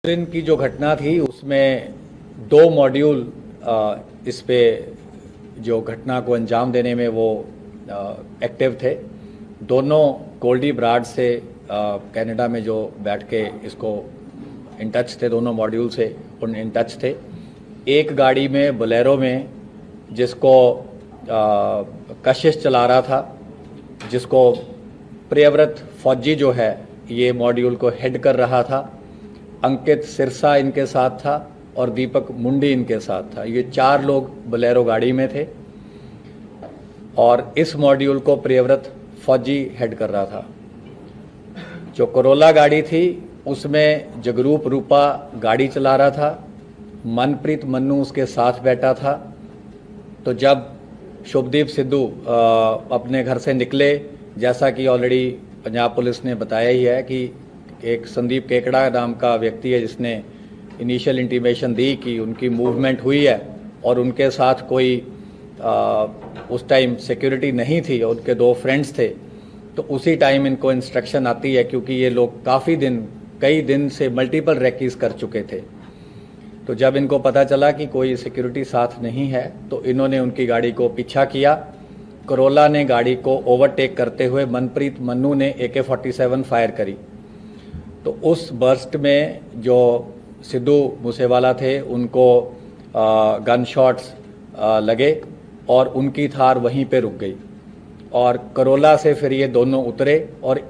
दिन की जो घटना थी उसमें दो मॉड्यूल इस पे जो घटना को अंजाम देने में वो एक्टिव थे। दोनों गोल्डी ब्राड से कनाडा में जो बैठ के इसको इन टच थे, दोनों मॉड्यूल से उन इन टच थे। एक गाड़ी में बोलेरो में जिसको कशिश चला रहा था, जिसको प्रियव्रत फौजी जो है ये मॉड्यूल को हेड कर रहा था। अंकित सिरसा इनके साथ था और दीपक मुंडी इनके साथ था। ये चार लोग बोलेरो गाड़ी में थे और इस मॉड्यूल को प्रियव्रत फौजी हेड कर रहा था। जो करोला गाड़ी थी उसमें जगरूप रूपा गाड़ी चला रहा था, मनप्रीत मन्नू उसके साथ बैठा था। तो जब शुभदीप सिद्धू अपने घर से निकले, जैसा कि ऑलरेडी पंजाब पुलिस ने बताया ही है कि एक संदीप केकड़ा नाम का व्यक्ति है जिसने इनिशियल इंटीमेशन दी कि उनकी मूवमेंट हुई है और उनके साथ कोई उस टाइम सिक्योरिटी नहीं थी और उनके दो फ्रेंड्स थे। तो उसी टाइम इनको इंस्ट्रक्शन आती है, क्योंकि ये लोग कई दिन से मल्टीपल रैकीज कर चुके थे। तो जब इनको पता चला कि कोई सिक्योरिटी साथ नहीं है तो इन्होंने उनकी गाड़ी को पीछा किया। करोला ने गाड़ी को ओवरटेक करते हुए मनप्रीत मन्नू ने AK-47 फायर करी। तो उस बर्स्ट में जो सिद्धू मूसेवाला थे उनको गन शॉट्स लगे और उनकी थार वहीं पे रुक गई। और करोला से फिर ये दोनों उतरे और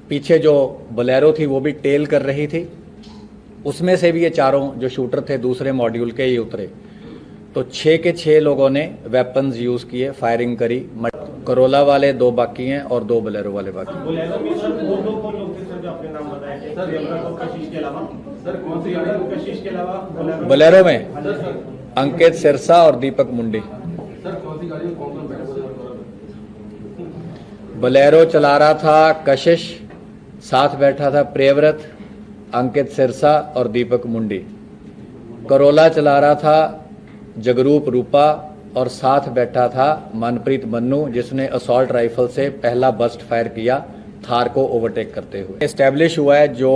पीछे जो बोलेरो थी वो भी टेल कर रही थी, उसमें से भी ये चारों जो शूटर थे दूसरे मॉड्यूल के ये उतरे। तो 6 के 6 लोगों ने वेपन्स यूज किए, फायरिंग करी। करोला वाले 2 बाकी हैं और 2 बोलेरो वाले बाकी हैं। बोलेरो में अंकित सिरसा और दीपक मुंडी। बोलेरो चला रहा था कशिश, साथ बैठा था प्रियव्रत, अंकित सिरसा और दीपक मुंडी। करोला चला रहा था जगरूप रूपा और साथ बैठा था मनप्रीत मन्नू, जिसने असॉल्ट राइफल से पहला बस्ट फायर किया थार को ओवरटेक करते हुए। एस्टैब्लिश हुआ है जो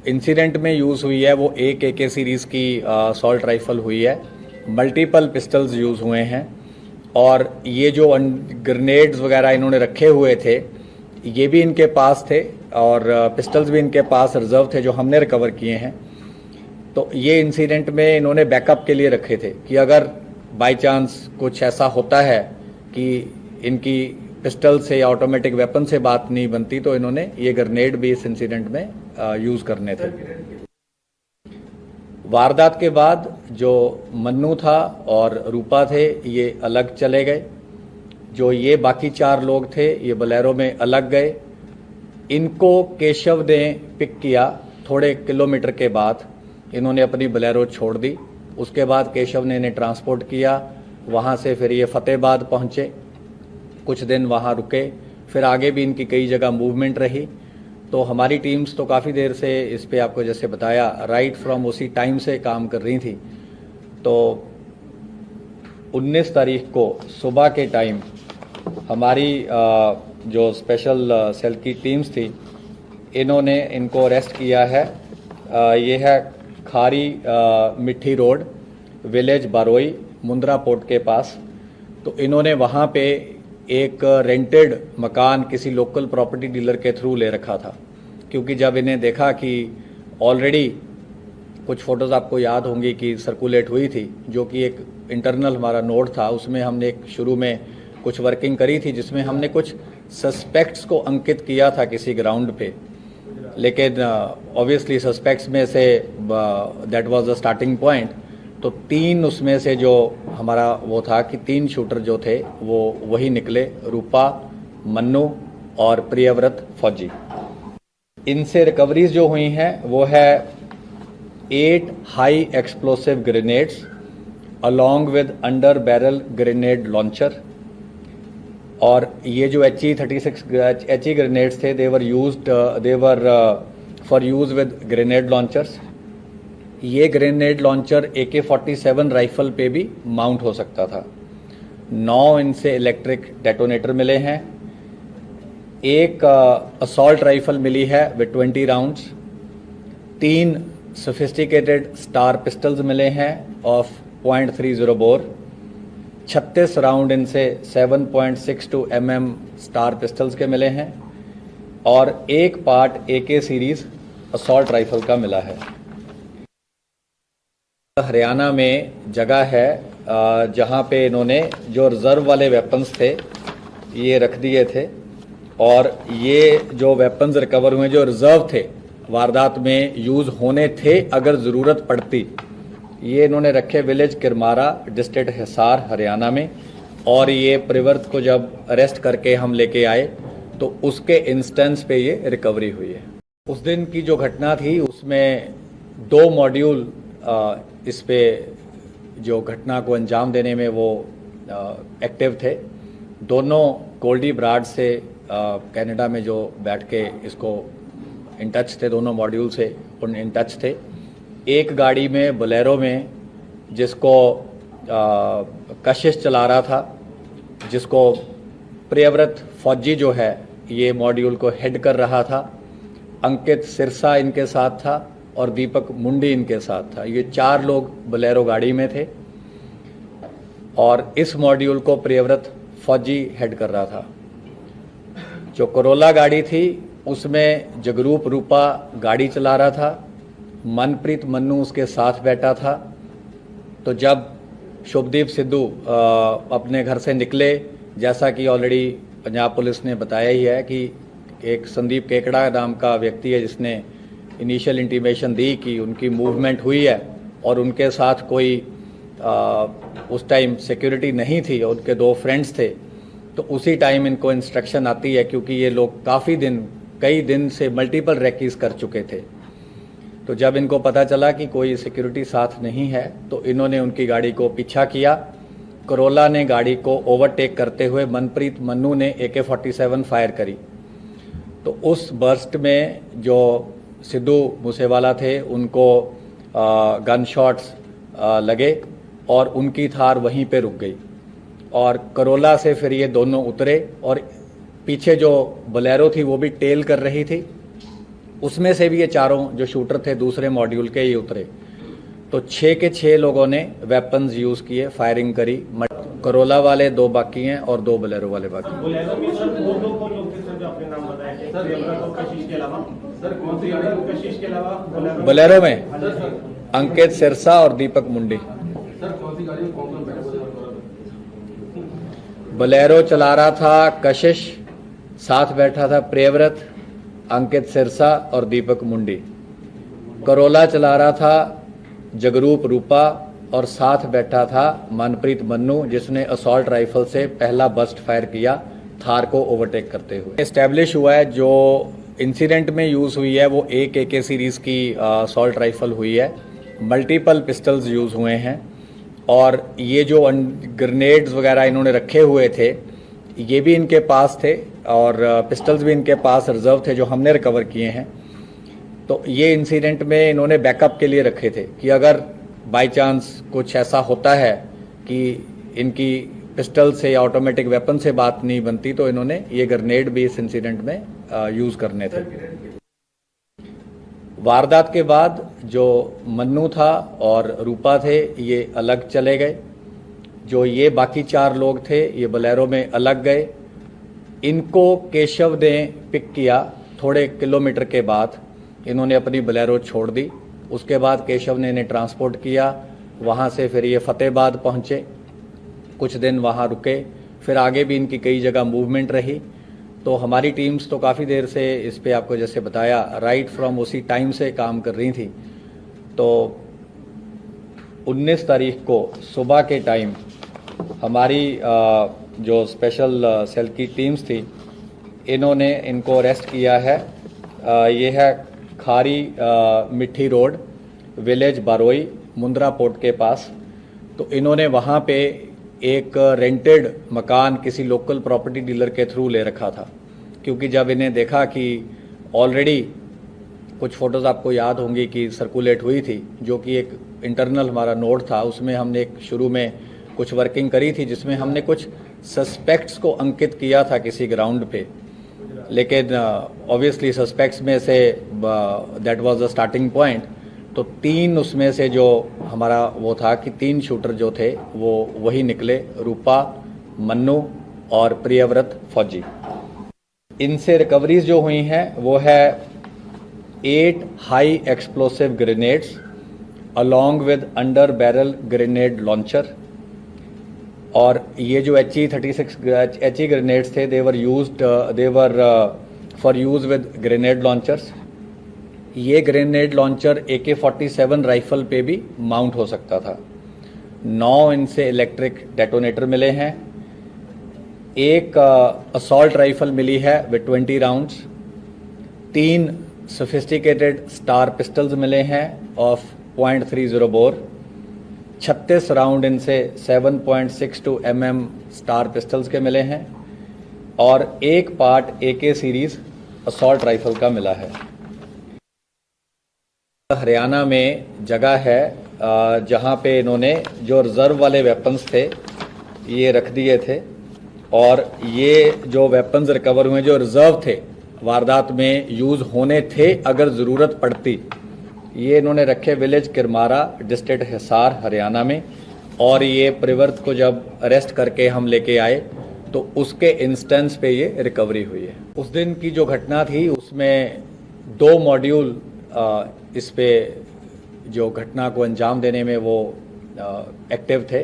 इंसिडेंट में यूज हुई है वो एक AK सीरीज की असॉल्ट राइफल हुई है। मल्टीपल पिस्टल्स यूज हुए हैं और ये जो ग्रेनेड्स वगैरह इन्होंने रखे हुए थे ये भी इनके पास थे और पिस्टल्स भी इनके पास रिजर्व थे जो हमने रिकवर किए हैं। तो ये इंसिडेंट में इन्होंने बैकअप के लिए रखे थे कि अगर बाय चांस कुछ ऐसा होता है कि इनकी पिस्टल से या ऑटोमेटिक वेपन से बात नहीं बनती तो इन्होंने ये ग्रेनेड भी इस इंसिडेंट में यूज करने थे। वारदात के बाद जो मन्नू था और रूपा थे ये अलग चले गए। जो ये बाकी 4 लोग थे ये बोलेरो में अलग गए। इनको केशव ने पिक किया। थोड़े किलोमीटर के बाद इन्होंने अपनी बोलेरो छोड़ दी। उसके बाद केशव ने इन्हें ट्रांसपोर्ट किया। वहाँ से फिर ये फतेहाबाद पहुँचे, कुछ दिन वहाँ रुके, फिर आगे भी इनकी कई जगह मूवमेंट रही। तो हमारी टीम्स तो काफ़ी देर से इस पे आपको जैसे बताया राइट फ्रॉम उसी टाइम से काम कर रही थी। तो 19 तारीख को सुबह के टाइम हमारी जो स्पेशल सेल की टीम्स थी इन्होंने इनको अरेस्ट किया है। ये है खारी मिट्टी रोड, विलेज बारोई, मुंद्रा पोर्ट के पास। तो इन्होंने वहाँ पे एक रेंटेड मकान किसी लोकल प्रॉपर्टी डीलर के थ्रू ले रखा था, क्योंकि जब इन्हें देखा कि ऑलरेडी कुछ फ़ोटोज़ आपको याद होंगी कि सर्कुलेट हुई थी, जो कि एक इंटरनल हमारा नोट था, उसमें हमने एक शुरू में कुछ वर्किंग करी थी जिसमें हमने कुछ सस्पेक्ट्स को अंकित किया था किसी ग्राउंड पे। लेकिन ऑब्वियसली सस्पेक्ट्स में say that was the starting point. तो 3 उसमें से जो हमारा वो था कि 3 शूटर जो थे वो वही निकले, रूपा, मन्नू और प्रियव्रत फौजी। इनसे रिकवरीज जो हुई हैं वो है 8 high explosive grenades along with under barrel grenade launcher. और ये जो HE ग्रेनेड्स थे they were for use with grenade launchers. ये ग्रेनेड लॉन्चर AK-47 राइफल पे भी माउंट हो सकता था। 9 इनसे इलेक्ट्रिक डेटोनेटर मिले हैं। एक असॉल्ट राइफल मिली है with 20 rounds. 3 sophisticated star pistols मिले हैं ऑफ .30 बोर, 36 राउंड इनसे 7.62 mm स्टार पिस्टल्स के मिले हैं और एक part AK series assault rifle का मिला है। हरियाणा में जगह है जहां पे इन्होंने जो रिजर्व वाले वेपन्स थे ये रख दिए थे और ये जो वेपन्स रिकवर हुए जो रिजर्व थे वारदात में यूज होने थे अगर ज़रूरत पड़ती, ये इन्होंने रखे विलेज किरमारा डिस्ट्रिक्ट हिसार हरियाणा में। और ये प्रिवर्त को जब अरेस्ट करके हम लेके आए तो उसके इंस्टेंस पे ये रिकवरी हुई है। उस दिन की जो घटना थी उसमें 2 मॉड्यूल इस पे जो घटना को अंजाम देने में वो एक्टिव थे। दोनों गोल्डी ब्राड से कनाडा में जो बैठ के इसको इन टच थे, दोनों मॉड्यूल से उन इन टच थे। एक गाड़ी में बोलेरो में जिसको कशिश चला रहा था, जिसको प्रियव्रत फौजी जो है ये मॉड्यूल को हेड कर रहा था। अंकित सिरसा इनके साथ था और दीपक मुंडी इनके साथ था। ये 4 लोग बोलेरो गाड़ी में थे और इस मॉड्यूल को प्रियव्रत फौजी हेड कर रहा था। जो करोला गाड़ी थी उसमें जगरूप रूपा गाड़ी चला रहा था, मनप्रीत मन्नू उसके साथ बैठा था। तो जब शुभदीप सिद्धू अपने घर से निकले, जैसा कि ऑलरेडी पंजाब पुलिस ने बताया ही है कि एक संदीप केकड़ा नाम का व्यक्ति है जिसने इनिशियल इंटीमेशन दी कि उनकी मूवमेंट हुई है और उनके साथ कोई उस टाइम सिक्योरिटी नहीं थी और उनके 2 फ्रेंड्स थे। तो उसी टाइम इनको इंस्ट्रक्शन आती है क्योंकि ये लोग कई दिन से मल्टीपल रेकीज कर चुके थे। तो जब इनको पता चला कि कोई सिक्योरिटी साथ नहीं है तो इन्होंने उनकी गाड़ी को पीछा किया। करोला ने गाड़ी को ओवरटेक करते हुए मनप्रीत मन्नू ने AK-47 फायर करी। तो उस बर्स्ट में जो सिद्धू मूसेवाला थे उनको गन शॉट्स लगे और उनकी थार वहीं पे रुक गई और करोला से फिर ये दोनों उतरे और पीछे जो बोलेरो थी वो भी टेल कर रही थी, उसमें से भी ये 4 जो शूटर थे दूसरे मॉड्यूल के ये उतरे। तो 6 के 6 लोगों ने वेपन्स यूज किए, फायरिंग करी। करोला वाले 2 बाकी हैं और 2 बोलेरो वाले बाकी हैं। बोलेरो में अंकित सिरसा और दीपक मुंडी। बोलेरो चला रहा था कशिश, साथ बैठा था प्रियव्रत, अंकित सिरसा और दीपक मुंडी। करोला चला रहा था जगरूप रूपा और साथ बैठा था मनप्रीत मन्नू जिसने असॉल्ट राइफल से पहला बस्ट फायर किया थार को ओवरटेक करते हुए। एस्टेब्लिश हुआ है जो इंसिडेंट में यूज हुई है वो एक AK सीरीज की असॉल्ट राइफल हुई है। मल्टीपल पिस्टल्स यूज हुए हैं और ये जो ग्रेनेड्स वगैरह इन्होंने रखे हुए थे ये भी इनके पास थे और पिस्टल्स भी इनके पास रिजर्व थे जो हमने रिकवर किए हैं। तो ये इंसिडेंट में इन्होंने बैकअप के लिए रखे थे कि अगर बाय चांस कुछ ऐसा होता है कि इनकी पिस्टल से या ऑटोमेटिक वेपन से बात नहीं बनती तो इन्होंने ये ग्रेनेड भी इस इंसिडेंट में यूज करने थे। वारदात के बाद जो मन्नू था और रूपा थे ये अलग चले गए। जो ये बाकी 4 लोग थे ये बोलेरो में अलग गए। इनको केशव ने पिक किया, थोड़े किलोमीटर के बाद इन्होंने अपनी बोलेरो छोड़ दी। उसके बाद केशव ने इन्हें ट्रांसपोर्ट किया, वहाँ से फिर ये फतेहाबाद पहुँचे, कुछ दिन वहाँ रुके, फिर आगे भी इनकी कई जगह मूवमेंट रही। तो हमारी टीम्स तो काफ़ी देर से इस पे आपको जैसे बताया राइट फ्रॉम उसी टाइम से काम कर रही थी। तो 19 तारीख को सुबह के टाइम हमारी जो स्पेशल सेल की टीम्स थी इन्होंने इनको अरेस्ट किया है। ये है खारी मिट्टी रोड, विलेज बारोई, मुंद्रा पोर्ट के पास। तो इन्होंने वहाँ पे एक रेंटेड मकान किसी लोकल प्रॉपर्टी डीलर के थ्रू ले रखा था, क्योंकि जब इन्हें देखा कि ऑलरेडी कुछ फ़ोटोज़ आपको याद होंगी कि सर्कुलेट हुई थी, जो कि एक इंटरनल हमारा नोट था, उसमें हमने एक शुरू में कुछ वर्किंग करी थी जिसमें हमने कुछ सस्पेक्ट्स को अंकित किया था किसी ग्राउंड पे, लेकिन ऑब्वियसली सस्पेक्ट्स में say that was the starting point. तो 3 उसमें से जो हमारा वो था कि 3 शूटर जो थे वो वही निकले, रूपा, मन्नू और प्रियव्रत फौजी। इनसे रिकवरीज जो हुई हैं वो है 8 high explosive grenades along with under barrel grenade launcher. और ये जो HE ग्रेनेड्स थे they were for use with grenade launchers. ये ग्रेनेड लॉन्चर AK-47 राइफल पे भी माउंट हो सकता था। 9 इनसे इलेक्ट्रिक डेटोनेटर मिले हैं। एक असॉल्ट राइफल मिली है with 20 rounds. 3 sophisticated star pistols मिले हैं ऑफ .30 बोर। 36 राउंड इनसे 7.62 mm स्टार पिस्टल्स के मिले हैं और एक part AK series assault rifle का मिला है। हरियाणा में जगह है जहां पे इन्होंने जो रिजर्व वाले वेपन्स थे ये रख दिए थे और ये जो वेपन्स रिकवर हुए जो रिजर्व थे वारदात में यूज होने थे अगर ज़रूरत पड़ती, ये इन्होंने रखे विलेज किरमारा डिस्ट्रिक्ट हिसार हरियाणा में। और ये प्रियव्रत को जब अरेस्ट करके हम लेके आए तो उसके इंस्टेंस पे ये रिकवरी हुई है। उस दिन की जो घटना थी उसमें 2 मॉड्यूल इस पे जो घटना को अंजाम देने में वो एक्टिव थे।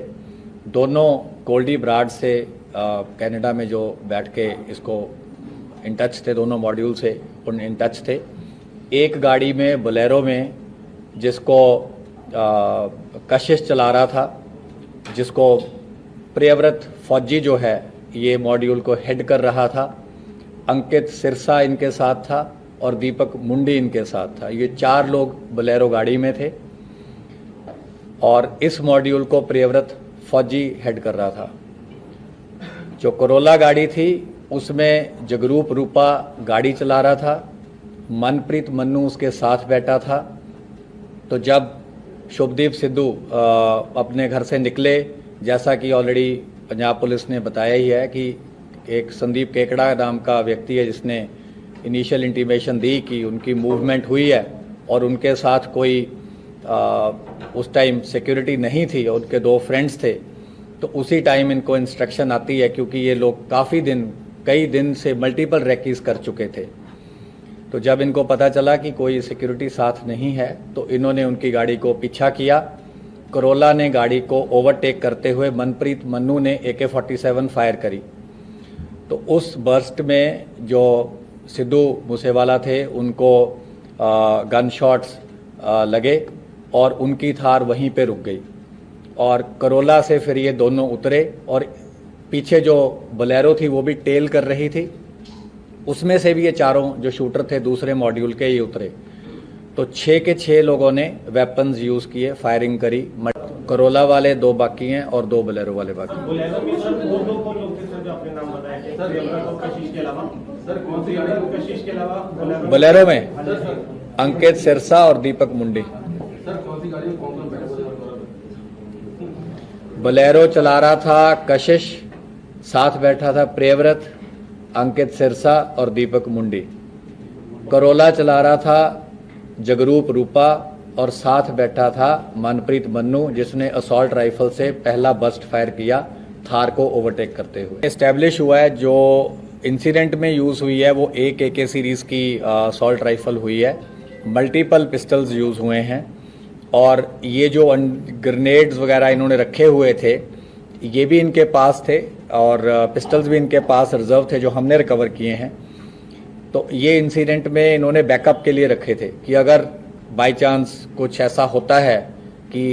दोनों गोल्डी ब्राड से कनाडा में जो बैठ के इसको इन टच थे, दोनों मॉड्यूल से उन इन टच थे। एक गाड़ी में बोलेरो में जिसको कशिश चला रहा था, जिसको प्रियव्रत फौजी जो है ये मॉड्यूल को हेड कर रहा था। अंकित सिरसा इनके साथ था और दीपक मुंडी इनके साथ था। ये 4 लोग बोलेरो गाड़ी में थे और इस मॉड्यूल को प्रियव्रत फौजी हेड कर रहा था। जो करोला गाड़ी थी उसमें जगरूप रूपा गाड़ी चला रहा था। मनप्रीत मन्नू उसके साथ बैठा था। तो जब शुभदीप सिद्धू अपने घर से निकले, जैसा कि ऑलरेडी पंजाब पुलिस ने बताया ही है कि एक संदीप केकड़ा नाम का व्यक्ति है जिसने इनिशियल इंटीमेशन दी कि उनकी मूवमेंट हुई है और उनके साथ कोई उस टाइम सिक्योरिटी नहीं थी और उनके 2 फ्रेंड्स थे। तो उसी टाइम इनको इंस्ट्रक्शन आती है क्योंकि ये लोग कई दिन से मल्टीपल रेकीज कर चुके थे। तो जब इनको पता चला कि कोई सिक्योरिटी साथ नहीं है तो इन्होंने उनकी गाड़ी को पीछा किया। करोला ने गाड़ी को ओवरटेक करते हुए मनप्रीत मन्नू ने AK-47 फायर करी। तो उस बर्स्ट में जो सिद्धू मूसेवाला थे उनको गन शॉट्स लगे और उनकी थार वहीं पे रुक गई। और करोला से फिर ये दोनों उतरे और पीछे जो बोलेरो थी वो भी टेल कर रही थी, उसमें से भी ये 4 जो शूटर थे दूसरे मॉड्यूल के ये उतरे। तो 6 के 6 लोगों ने वेपन्स यूज किए, फायरिंग करी। करोला वाले 2 बाकी हैं और 2 बोलेरो वाले बाकी हैं। बोलेरो में अंकित सिरसा और दीपक मुंडी। बोलेरो चला रहा था कशिश, साथ बैठा था प्रियव्रत, अंकित सिरसा और दीपक मुंडी। करोला चला रहा था जगरूप रूपा और साथ बैठा था मनप्रीत मन्नू जिसने असॉल्ट राइफल से पहला बर्स्ट फायर किया थार को ओवरटेक करते हुए। एस्टेब्लिश हुआ है जो इंसिडेंट में यूज हुई है वो एक AK सीरीज की असॉल्ट राइफल हुई है। मल्टीपल पिस्टल्स यूज हुए हैं और ये जो ग्रेनेड्स वगैरह इन्होंने रखे हुए थे ये भी इनके पास थे और पिस्टल्स भी इनके पास रिजर्व थे जो हमने रिकवर किए हैं। तो ये इंसिडेंट में इन्होंने बैकअप के लिए रखे थे कि अगर बाय चांस कुछ ऐसा होता है कि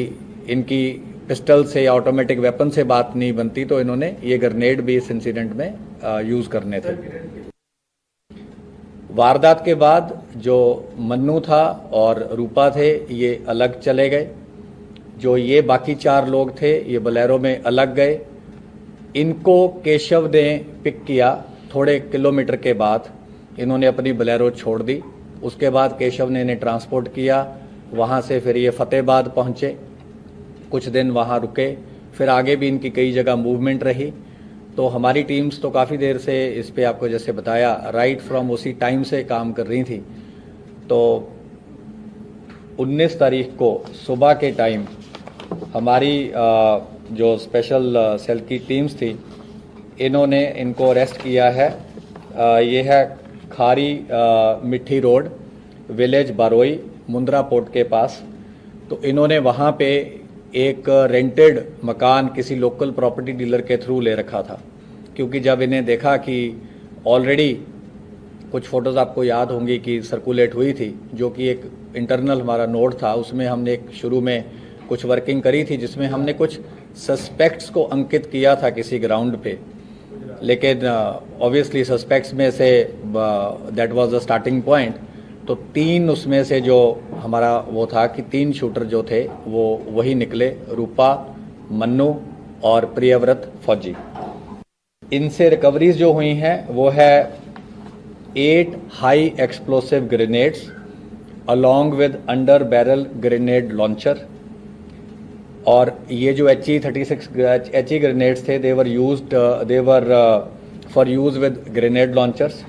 इनकी पिस्टल से या ऑटोमेटिक वेपन से बात नहीं बनती तो इन्होंने ये ग्रेनेड भी इस इंसिडेंट में यूज करने थे। वारदात के बाद जो मन्नू था और रूपा थे ये अलग चले गए। जो ये बाकी 4 लोग थे ये बोलेरो में अलग गए। इनको केशव ने पिक किया। थोड़े किलोमीटर के बाद इन्होंने अपनी बोलेरो छोड़ दी। उसके बाद केशव ने इन्हें ट्रांसपोर्ट किया। वहाँ से फिर ये फतेहाबाद पहुँचे, कुछ दिन वहाँ रुके, फिर आगे भी इनकी कई जगह मूवमेंट रही। तो हमारी टीम्स तो काफ़ी देर से इस पे आपको जैसे बताया राइट फ्रॉम उसी टाइम से काम कर रही थी। तो 19 तारीख को सुबह के टाइम हमारी जो स्पेशल सेल की टीम्स थी, इन्होंने इनको अरेस्ट किया है। ये है खारी मिट्टी रोड, विलेज बारोई, मुंद्रा पोर्ट के पास। तो इन्होंने वहाँ पे एक रेंटेड मकान किसी लोकल प्रॉपर्टी डीलर के थ्रू ले रखा था, क्योंकि जब इन्हें देखा कि ऑलरेडी कुछ फ़ोटोज़ आपको याद होंगी कि सर्कुलेट हुई थी, जो कि एक इंटरनल हमारा नोट था, उसमें हमने एक शुरू में कुछ वर्किंग करी थी जिसमें हमने कुछ सस्पेक्ट्स को अंकित किया था किसी ग्राउंड पे। लेकिन ऑब्वियसली सस्पेक्ट्स में say that was the starting point. तो 3 उसमें से जो हमारा वो था कि 3 शूटर जो थे वो वही निकले, रूपा, मन्नू और प्रियव्रत फौजी। इनसे रिकवरीज जो हुई हैं वो है 8 high explosive grenades along with under barrel grenade launcher. और ये जो HE-36 ग्रेनेड्स थे, they were for use with grenade launchers.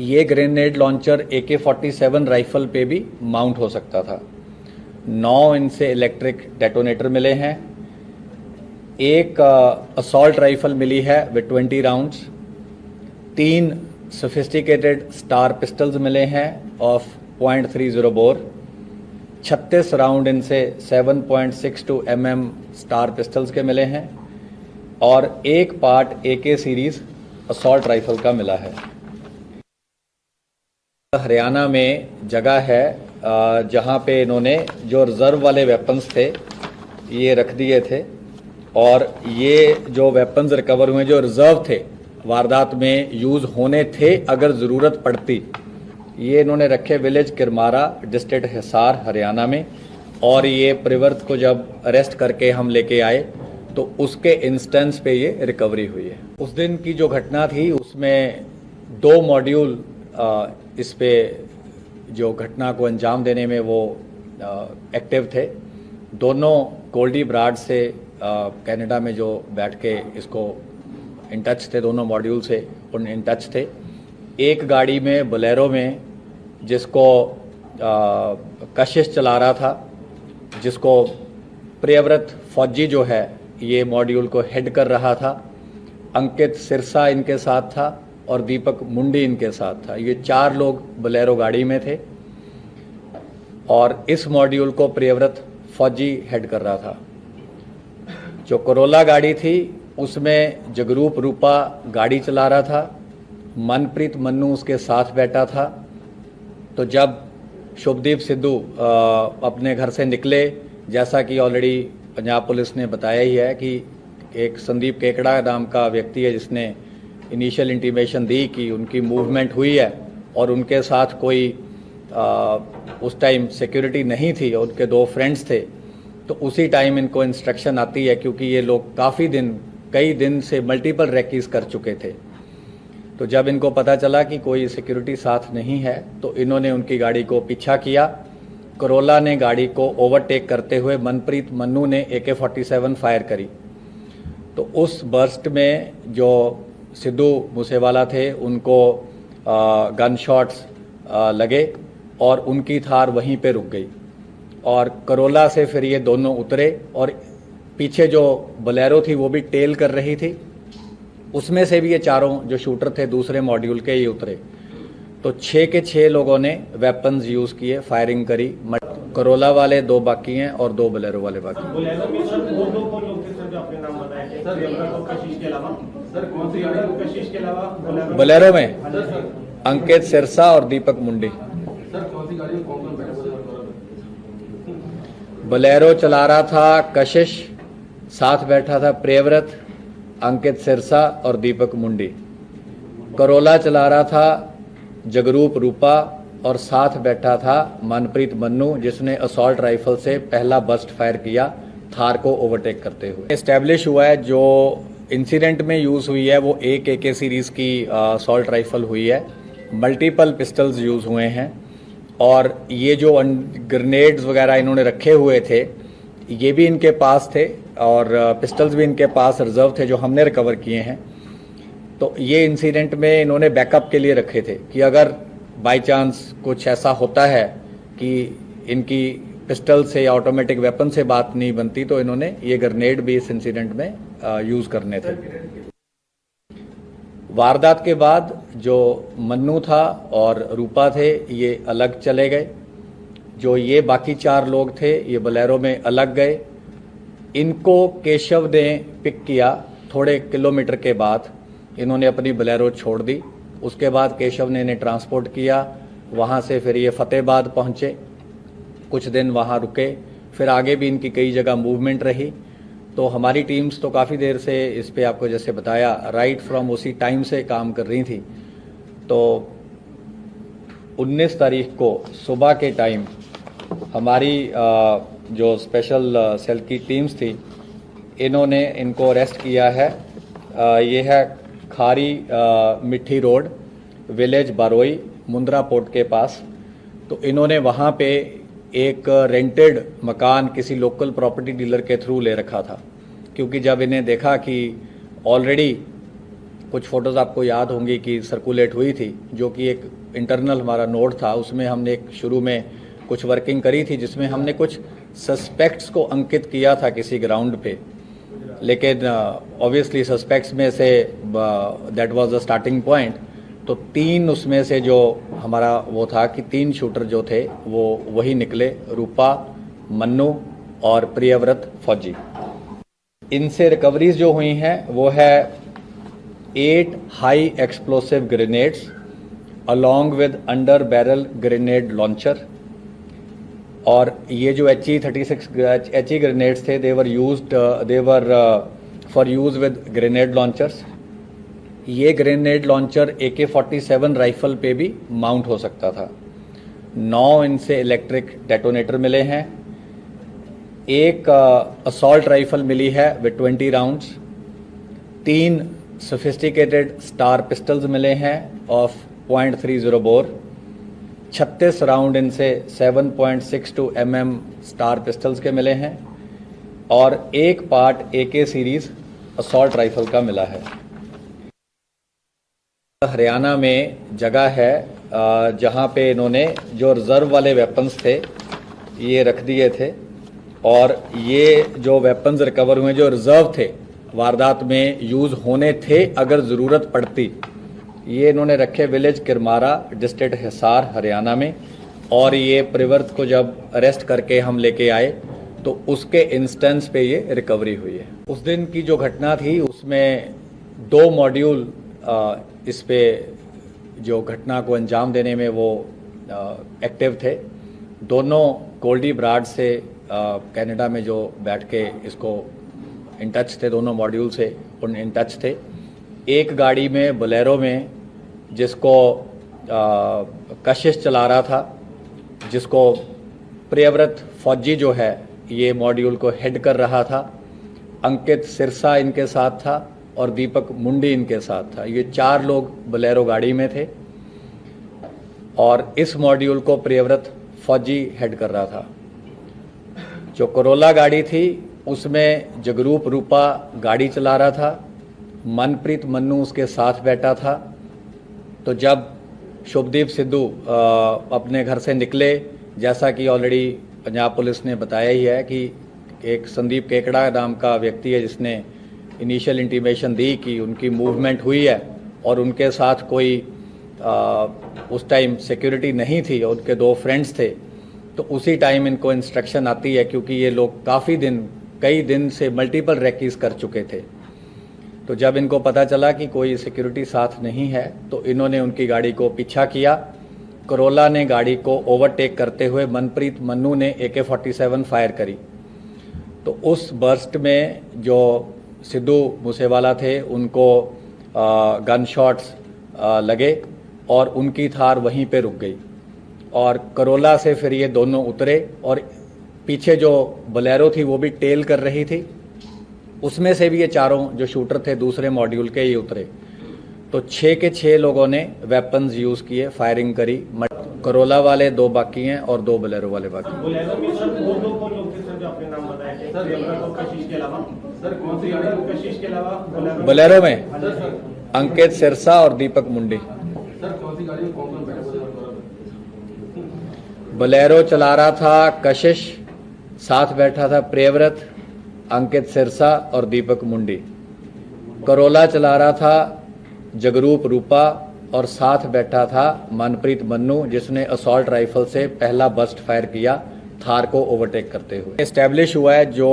ये ग्रेनेड लॉन्चर AK-47 राइफल पे भी माउंट हो सकता था। 9 इनसे इलेक्ट्रिक डेटोनेटर मिले हैं। एक असॉल्ट राइफल मिली है with 20 rounds. 3 sophisticated star pistols मिले हैं ऑफ .30 बोर। 36 राउंड इनसे 7.62 mm स्टार पिस्टल्स के मिले हैं और एक part AK series assault rifle का मिला है। हरियाणा में जगह है जहां पे इन्होंने जो रिजर्व वाले वेपन्स थे ये रख दिए थे, और ये जो वेपन्स रिकवर हुए जो रिजर्व थे, वारदात में यूज होने थे अगर जरूरत पड़ती, ये इन्होंने रखे विलेज किरमारा, डिस्ट्रिक्ट हिसार, हरियाणा में। और ये प्रिवर्त को जब अरेस्ट करके हम लेके आए तो उसके इंस्टेंस पे ये रिकवरी हुई है। उस दिन की जो घटना थी उसमें 2 मॉड्यूल इस पे जो घटना को अंजाम देने में वो एक्टिव थे। दोनों गोल्डी ब्राड से कनाडा में जो बैठ के इसको इन टच थे, दोनों मॉड्यूल से उन इन टच थे। एक गाड़ी में बोलेरो में जिसको कशिश चला रहा था, जिसको प्रियव्रत फौजी जो है ये मॉड्यूल को हेड कर रहा था। अंकित सिरसा इनके साथ था और दीपक मुंडी इनके साथ था। ये 4 लोग बोलेरो गाड़ी में थे और इस मॉड्यूल को प्रियव्रत फौजी हेड कर रहा था। जो करोला गाड़ी थी उसमें जगरूप रूपा गाड़ी चला रहा था, मनप्रीत मन्नू उसके साथ बैठा था। तो जब शुभदीप सिद्धू अपने घर से निकले, जैसा कि ऑलरेडी पंजाब पुलिस ने बताया ही है कि एक संदीप केकड़ा नाम का व्यक्ति है जिसने इनिशियल इंटीमेशन दी कि उनकी मूवमेंट हुई है और उनके साथ कोई उस टाइम सिक्योरिटी नहीं थी और उनके 2 फ्रेंड्स थे। तो उसी टाइम इनको इंस्ट्रक्शन आती है, क्योंकि ये लोग कई दिन से मल्टीपल रैकीज कर चुके थे। तो जब इनको पता चला कि कोई सिक्योरिटी साथ नहीं है तो इन्होंने उनकी गाड़ी को पीछा किया। करोला ने गाड़ी को ओवरटेक करते हुए मनप्रीत मन्नू ने AK-47 फायर करी। तो उस बर्स्ट में जो सिद्धू मूसेवाला थे उनको गन शॉट्स लगे और उनकी थार वहीं पे रुक गई। और करोला से फिर ये दोनों उतरे और पीछे जो बोलेरो थी वो भी टेल कर रही थी, उसमें से भी ये 4 जो शूटर थे दूसरे मॉड्यूल के ये उतरे। तो 6 के 6 लोगों ने वेपन्स यूज किए, फायरिंग करी। करोला वाले 2 बाकी हैं और 2 बोलेरो वाले बाकी हैं। बोलेरो में अंकित सिरसा और दीपक मुंडी। बोलेरो चला रहा था कशिश, साथ बैठा था प्रियव्रत, अंकित सिरसा और दीपक मुंडी। करोला चला रहा था जगरूप रूपा और साथ बैठा था मनप्रीत मन्नू, जिसने असॉल्ट राइफल से पहला बर्स्ट फायर किया थार को ओवरटेक करते हुए। एस्टेब्लिश हुआ है जो इंसिडेंट में यूज हुई है वो एक AK सीरीज की असॉल्ट राइफल हुई है। मल्टीपल पिस्टल्स यूज हुए हैं और ये जो ग्रेनेड्स वगैरह इन्होंने रखे हुए थे ये भी इनके पास थे और पिस्टल्स भी इनके पास रिजर्व थे जो हमने रिकवर किए हैं। तो ये इंसिडेंट में इन्होंने बैकअप के लिए रखे थे कि अगर बाय चांस कुछ ऐसा होता है कि इनकी पिस्टल से या ऑटोमेटिक वेपन से बात नहीं बनती, तो इन्होंने ये ग्रेनेड भी इस इंसिडेंट में यूज करने थे। वारदात के बाद जो मन्नू था और रूपा थे ये अलग चले गए। जो ये बाकी 4 लोग थे ये बोलेरो में अलग गए। इनको केशव ने पिक किया। थोड़े किलोमीटर के बाद इन्होंने अपनी बोलेरो छोड़ दी। उसके बाद केशव ने इन्हें ट्रांसपोर्ट किया। वहाँ से फिर ये फतेहाबाद पहुँचे, कुछ दिन वहाँ रुके, फिर आगे भी इनकी कई जगह मूवमेंट रही। तो हमारी टीम्स तो काफ़ी देर से इस पे आपको जैसे बताया राइट फ्रॉम उसी टाइम से काम कर रही थी। तो 19 तारीख को सुबह के टाइम हमारी जो स्पेशल सेल की टीम्स थी इन्होंने इनको अरेस्ट किया है। ये है खारी मिट्टी रोड, विलेज बारोई, मुंद्रा पोर्ट के पास। तो इन्होंने वहाँ पे एक रेंटेड मकान किसी लोकल प्रॉपर्टी डीलर के थ्रू ले रखा था, क्योंकि जब इन्हें देखा कि ऑलरेडी कुछ फ़ोटोज़ आपको याद होंगी कि सर्कुलेट हुई थी, जो कि एक इंटरनल हमारा नोट था, उसमें हमने एक शुरू में कुछ वर्किंग करी थी जिसमें हमने कुछ सस्पेक्ट्स को अंकित किया था किसी ग्राउंड पे। लेकिन ऑब्वियसली सस्पेक्ट्स में say that was the starting point. तो 3 उसमें से जो हमारा वो था कि 3 शूटर जो थे वो वही निकले, रूपा, मन्नू और प्रियव्रत फौजी। इनसे रिकवरीज जो हुई हैं वो है 8 high explosive grenades along with under barrel grenade launcher. और ये जो HE-36 ग्रेनेड्स थे they were for use with grenade launchers. ये ग्रेनेड लॉन्चर AK-47 राइफल पे भी माउंट हो सकता था। 9 इनसे इलेक्ट्रिक डेटोनेटर मिले हैं। एक असॉल्ट राइफल मिली है with 20 rounds. 3 sophisticated star pistols मिले हैं ऑफ .30 बोर। 36 राउंड इनसे 7.62 mm स्टार पिस्टल्स के मिले हैं और एक part AK series assault rifle का मिला है। हरियाणा में जगह है जहां पे इन्होंने जो रिजर्व वाले वेपन्स थे ये रख दिए थे, और ये जो वेपन्स रिकवर हुए जो रिजर्व थे वारदात में यूज होने थे अगर ज़रूरत पड़ती, ये इन्होंने रखे विलेज किरमारा, डिस्ट्रिक्ट हिसार, हरियाणा में। और ये प्रियव्रत को जब अरेस्ट करके हम लेके आए तो उसके इंस्टेंस पे ये रिकवरी हुई है। उस दिन की जो घटना थी उसमें 2 मॉड्यूल इस पे जो घटना को अंजाम देने में वो एक्टिव थे। दोनों गोल्डी ब्राड से कनाडा में जो बैठ के इसको इन टच थे, दोनों मॉड्यूल से उन इन टच थे। एक गाड़ी में बोलेरो में जिसको कशिश चला रहा था, जिसको प्रियव्रत फौजी जो है ये मॉड्यूल को हेड कर रहा था। अंकित सिरसा इनके साथ था और दीपक मुंडी इनके साथ था। ये 4 लोग बोलेरो गाड़ी में थे और इस मॉड्यूल को प्रियव्रत फौजी हेड कर रहा था। जो करोला गाड़ी थी उसमें जगरूप रूपा गाड़ी चला रहा था। मनप्रीत मन्नू उसके साथ बैठा था। तो जब शुभदीप सिद्धू अपने घर से निकले, जैसा कि ऑलरेडी पंजाब पुलिस ने बताया ही है कि एक संदीप केकड़ा नाम का व्यक्ति है जिसने इनिशियल इंटीमेशन दी कि उनकी मूवमेंट हुई है और उनके साथ कोई उस टाइम सिक्योरिटी नहीं थी और उनके 2 फ्रेंड्स थे। तो उसी टाइम इनको इंस्ट्रक्शन आती है, क्योंकि ये लोग कई दिन से मल्टीपल रैकीज कर चुके थे। तो जब इनको पता चला कि कोई सिक्योरिटी साथ नहीं है तो इन्होंने उनकी गाड़ी को पीछा किया। करोला ने गाड़ी को ओवरटेक करते हुए मनप्रीत मन्नू ने AK-47 फायर करी। तो उस बर्स्ट में जो सिद्धू मूसेवाला थे उनको गन शॉट्स लगे और उनकी थार वहीं पे रुक गई। और करोला से फिर ये दोनों उतरे और पीछे जो बोलेरो थी वो भी टेल कर रही थी, उसमें से भी ये 4 जो शूटर थे दूसरे मॉड्यूल के ये उतरे। तो 6 के 6 लोगों ने वेपन्स यूज किए, फायरिंग करी। करोला वाले 2 बाकी हैं और 2 बोलेरो वाले बाकी हैं। बोलेरो में अंकित सिरसा और दीपक मुंडी। बोलेरो चला रहा था कशिश, साथ बैठा था प्रियव्रत, अंकित सिरसा और दीपक मुंडी। करोला चला रहा था जगरूप रूपा और साथ बैठा था मनप्रीत मन्नू, जिसने असॉल्ट राइफल से पहला बस्ट फायर किया थार को ओवरटेक करते हुए। एस्टैब्लिश हुआ है जो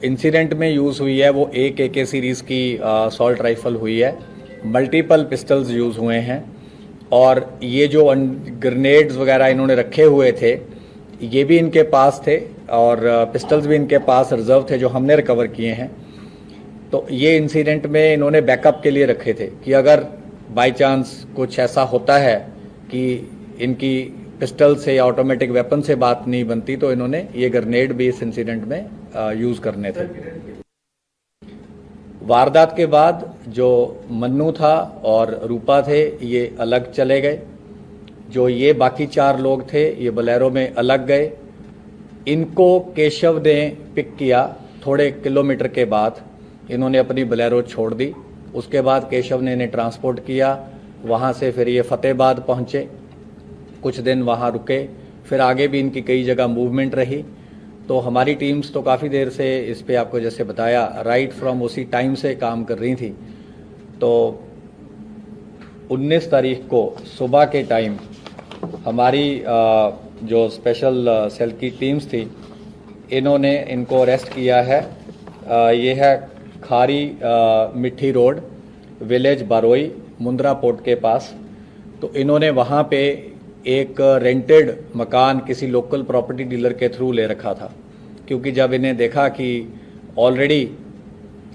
इंसिडेंट में यूज़ हुई है वो एक AK सीरीज़ की असॉल्ट राइफल हुई है, मल्टीपल पिस्टल्स यूज़ हुए हैं और ये जो ग्रेनेड्स वगैरह इन्होंने रखे हुए थे ये भी इनके पास थे और पिस्टल्स भी इनके पास रिजर्व थे जो हमने रिकवर किए हैं। तो ये इंसिडेंट में इन्होंने बैकअप के लिए रखे थे कि अगर बाय चांस कुछ ऐसा होता है कि इनकी पिस्टल से या ऑटोमेटिक वेपन से बात नहीं बनती तो इन्होंने ये ग्रेनेड भी इस इंसिडेंट में यूज़ करने थे। वारदात के बाद जो मन्नू था और रूपा थे ये अलग चले गए, जो ये बाकी 4 लोग थे ये बोलेरो में अलग गए। इनको केशव ने पिक किया, थोड़े किलोमीटर के बाद इन्होंने अपनी बोलेरो छोड़ दी। उसके बाद केशव ने इन्हें ट्रांसपोर्ट किया, वहाँ से फिर ये फतेहाबाद पहुँचे, कुछ दिन वहाँ रुके, फिर आगे भी इनकी कई जगह मूवमेंट रही। तो हमारी टीम्स तो काफ़ी देर से इस पे आपको जैसे बताया राइट फ्रॉम उसी टाइम से काम कर रही थी। तो 19 तारीख को सुबह के टाइम हमारी जो स्पेशल सेल की टीम्स थी इन्होंने इनको अरेस्ट किया है। ये है खारी मिट्टी रोड, विलेज बारोई, मुंद्रा पोर्ट के पास। तो इन्होंने वहाँ पे एक रेंटेड मकान किसी लोकल प्रॉपर्टी डीलर के थ्रू ले रखा था, क्योंकि जब इन्हें देखा कि ऑलरेडी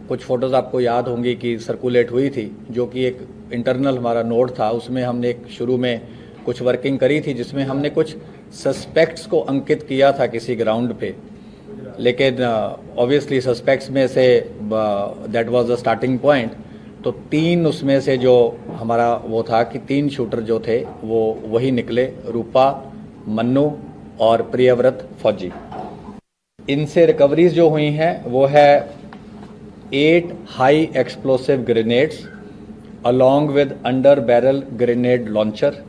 कुछ फ़ोटोज़ आपको याद होंगी कि सर्कुलेट हुई थी, जो कि एक इंटरनल हमारा नोट था, उसमें हमने एक शुरू में कुछ वर्किंग करी थी जिसमें हमने कुछ सस्पेक्ट्स को अंकित किया था किसी ग्राउंड पे, लेकिन ऑब्वियसली सस्पेक्ट्स में say that was the starting point. तो 3 उसमें से जो हमारा वो था कि 3 शूटर जो थे वो वही निकले, रूपा, मन्नू और प्रियव्रत फौजी। इनसे रिकवरीज जो हुई हैं वो है 8 high explosive grenades along with under barrel grenade launcher.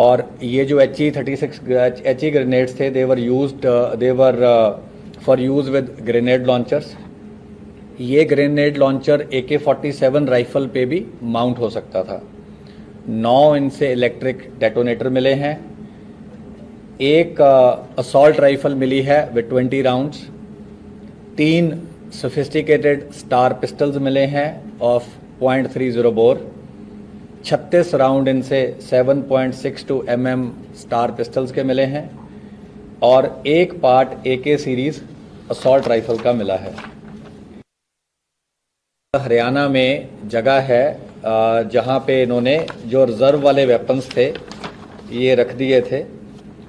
और ये जो HE-36 ग्रेनेड्स थे they were for use with grenade launchers. ये ग्रेनेड लॉन्चर AK-47 राइफल पे भी माउंट हो सकता था। 9 इनसे इलेक्ट्रिक डेटोनेटर मिले हैं। एक असॉल्ट राइफल मिली है with 20 rounds. 3 sophisticated star pistols मिले हैं ऑफ .30 बोर। 36 राउंड इनसे 7.62 mm स्टार पिस्टल्स के मिले हैं और एक part AK series assault rifle का मिला है। हरियाणा में जगह है जहां पे इन्होंने जो रिजर्व वाले वेपन्स थे ये रख दिए थे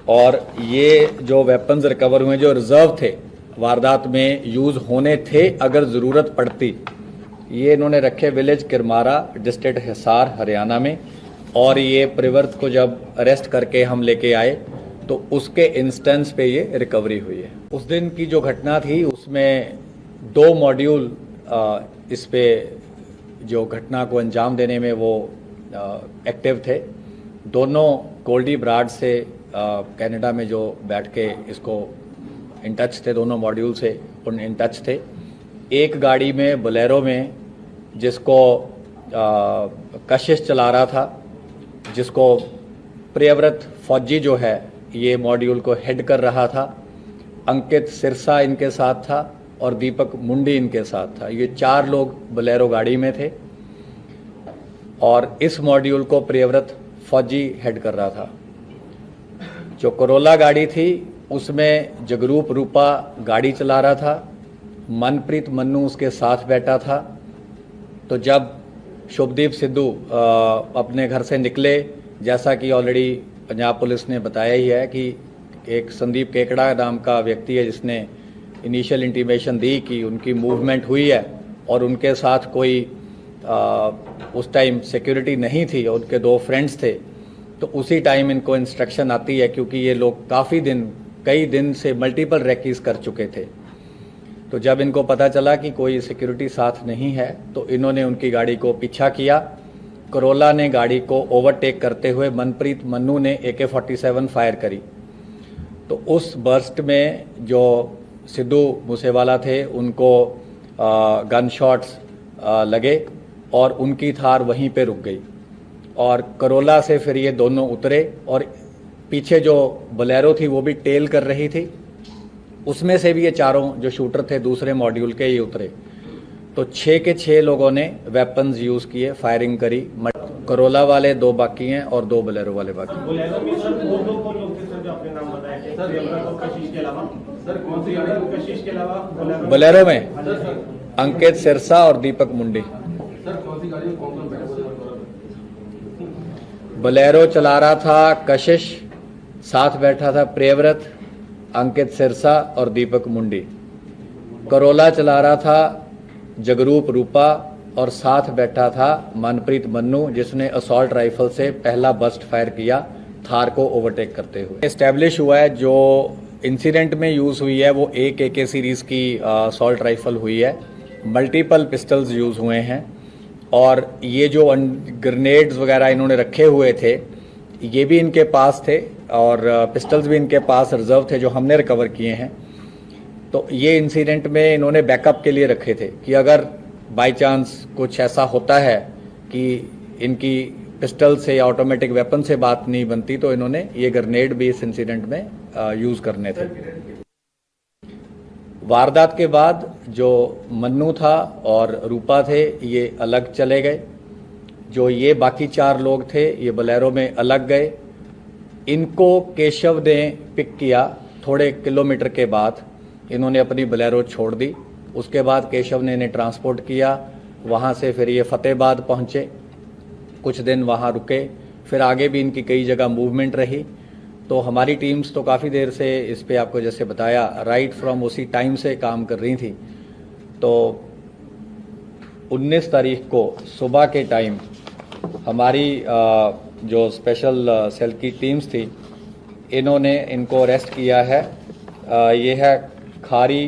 और ये जो वेपन्स रिकवर हुए जो रिजर्व थे वारदात में यूज होने थे अगर ज़रूरत पड़ती, ये इन्होंने रखे विलेज किरमारा, डिस्ट्रिक्ट हिसार, हरियाणा में। और ये प्रियव्रत को जब अरेस्ट करके हम लेके आए तो उसके इंस्टेंस पे ये रिकवरी हुई है। उस दिन की जो घटना थी उसमें 2 मॉड्यूल इस पे जो घटना को अंजाम देने में वो एक्टिव थे। दोनों गोल्डी ब्राड से कनाडा में जो बैठ के इसको इन टच थे, दोनों मॉड्यूल से उन इन टच थे। एक गाड़ी में बोलेरो में जिसको कशिश चला रहा था, जिसको प्रियव्रत फौजी जो है ये मॉड्यूल को हेड कर रहा था। अंकित सिरसा इनके साथ था और दीपक मुंडी इनके साथ था। ये 4 लोग बोलेरो गाड़ी में थे और इस मॉड्यूल को प्रियव्रत फौजी हेड कर रहा था। जो करोला गाड़ी थी उसमें जगरूप रूपा गाड़ी चला रहा था, मनप्रीत मन्नू उसके साथ बैठा था। तो जब शुभदीप सिद्धू अपने घर से निकले, जैसा कि ऑलरेडी पंजाब पुलिस ने बताया ही है कि एक संदीप केकड़ा नाम का व्यक्ति है जिसने इनिशियल इंटीमेशन दी कि उनकी मूवमेंट हुई है और उनके साथ कोई उस टाइम सिक्योरिटी नहीं थी और उनके 2 फ्रेंड्स थे। तो उसी टाइम इनको इंस्ट्रक्शन आती है, क्योंकि ये लोग कई दिन से मल्टीपल रैकीज कर चुके थे। तो जब इनको पता चला कि कोई सिक्योरिटी साथ नहीं है तो इन्होंने उनकी गाड़ी को पीछा किया करोला ने गाड़ी को ओवरटेक करते हुए मनप्रीत मन्नू ने AK-47 फायर करी। तो उस बर्स्ट में जो सिद्धू मूसेवाला थे उनको गन शॉट्स लगे और उनकी थार वहीं पे रुक गई और करोला से फिर ये दोनों उतरे और पीछे जो बोलेरो थी वो भी टेल कर रही थी, उसमें से भी ये चारों जो शूटर थे दूसरे मॉड्यूल के ये उतरे। तो 6 के 6 लोगों ने वेपन्स यूज किए, फायरिंग करी। करोला वाले 2 बाकी हैं और 2 बोलेरो वाले बाकी हैं। बोलेरो में अंकित सिरसा और दीपक मुंडी। बोलेरो चला रहा था कशिश, साथ बैठा था प्रियव्रत, अंकित सिरसा और दीपक मुंडी। करोला चला रहा था जगरूप रूपा और साथ बैठा था मनप्रीत मन्नू, जिसने असॉल्ट राइफल से पहला बस्ट फायर किया थार को ओवरटेक करते हुए। एस्टैब्लिश हुआ है जो इंसिडेंट में यूज हुई है वो एक AK सीरीज की असॉल्ट राइफल हुई है, मल्टीपल पिस्टल्स यूज हुए हैं और ये जो ग्रेनेड्स वगैरह इन्होंने रखे हुए थे ये भी इनके पास थे और पिस्टल्स भी इनके पास रिजर्व थे जो हमने रिकवर किए हैं। तो ये इंसिडेंट में इन्होंने बैकअप के लिए रखे थे कि अगर बाय चांस कुछ ऐसा होता है कि इनकी पिस्टल से या ऑटोमेटिक वेपन से बात नहीं बनती तो इन्होंने ये ग्रेनेड भी इस इंसिडेंट में यूज करने थे। वारदात के बाद जो मन्नू था और रूपा थे ये अलग चले गए, जो ये बाकी 4 लोग थे ये बोलेरो में अलग गए। इनको केशव ने पिक किया, थोड़े किलोमीटर के बाद इन्होंने अपनी बोलेरो छोड़ दी। उसके बाद केशव ने इन्हें ट्रांसपोर्ट किया, वहाँ से फिर ये फतेहाबाद पहुँचे, कुछ दिन वहाँ रुके, फिर आगे भी इनकी कई जगह मूवमेंट रही। तो हमारी टीम्स तो काफ़ी देर से इस पे आपको जैसे बताया राइट फ्रॉम उसी टाइम से काम कर रही थी। तो 19 तारीख को सुबह के टाइम हमारी जो स्पेशल सेल की टीम्स थी इन्होंने इनको अरेस्ट किया है। ये है खारी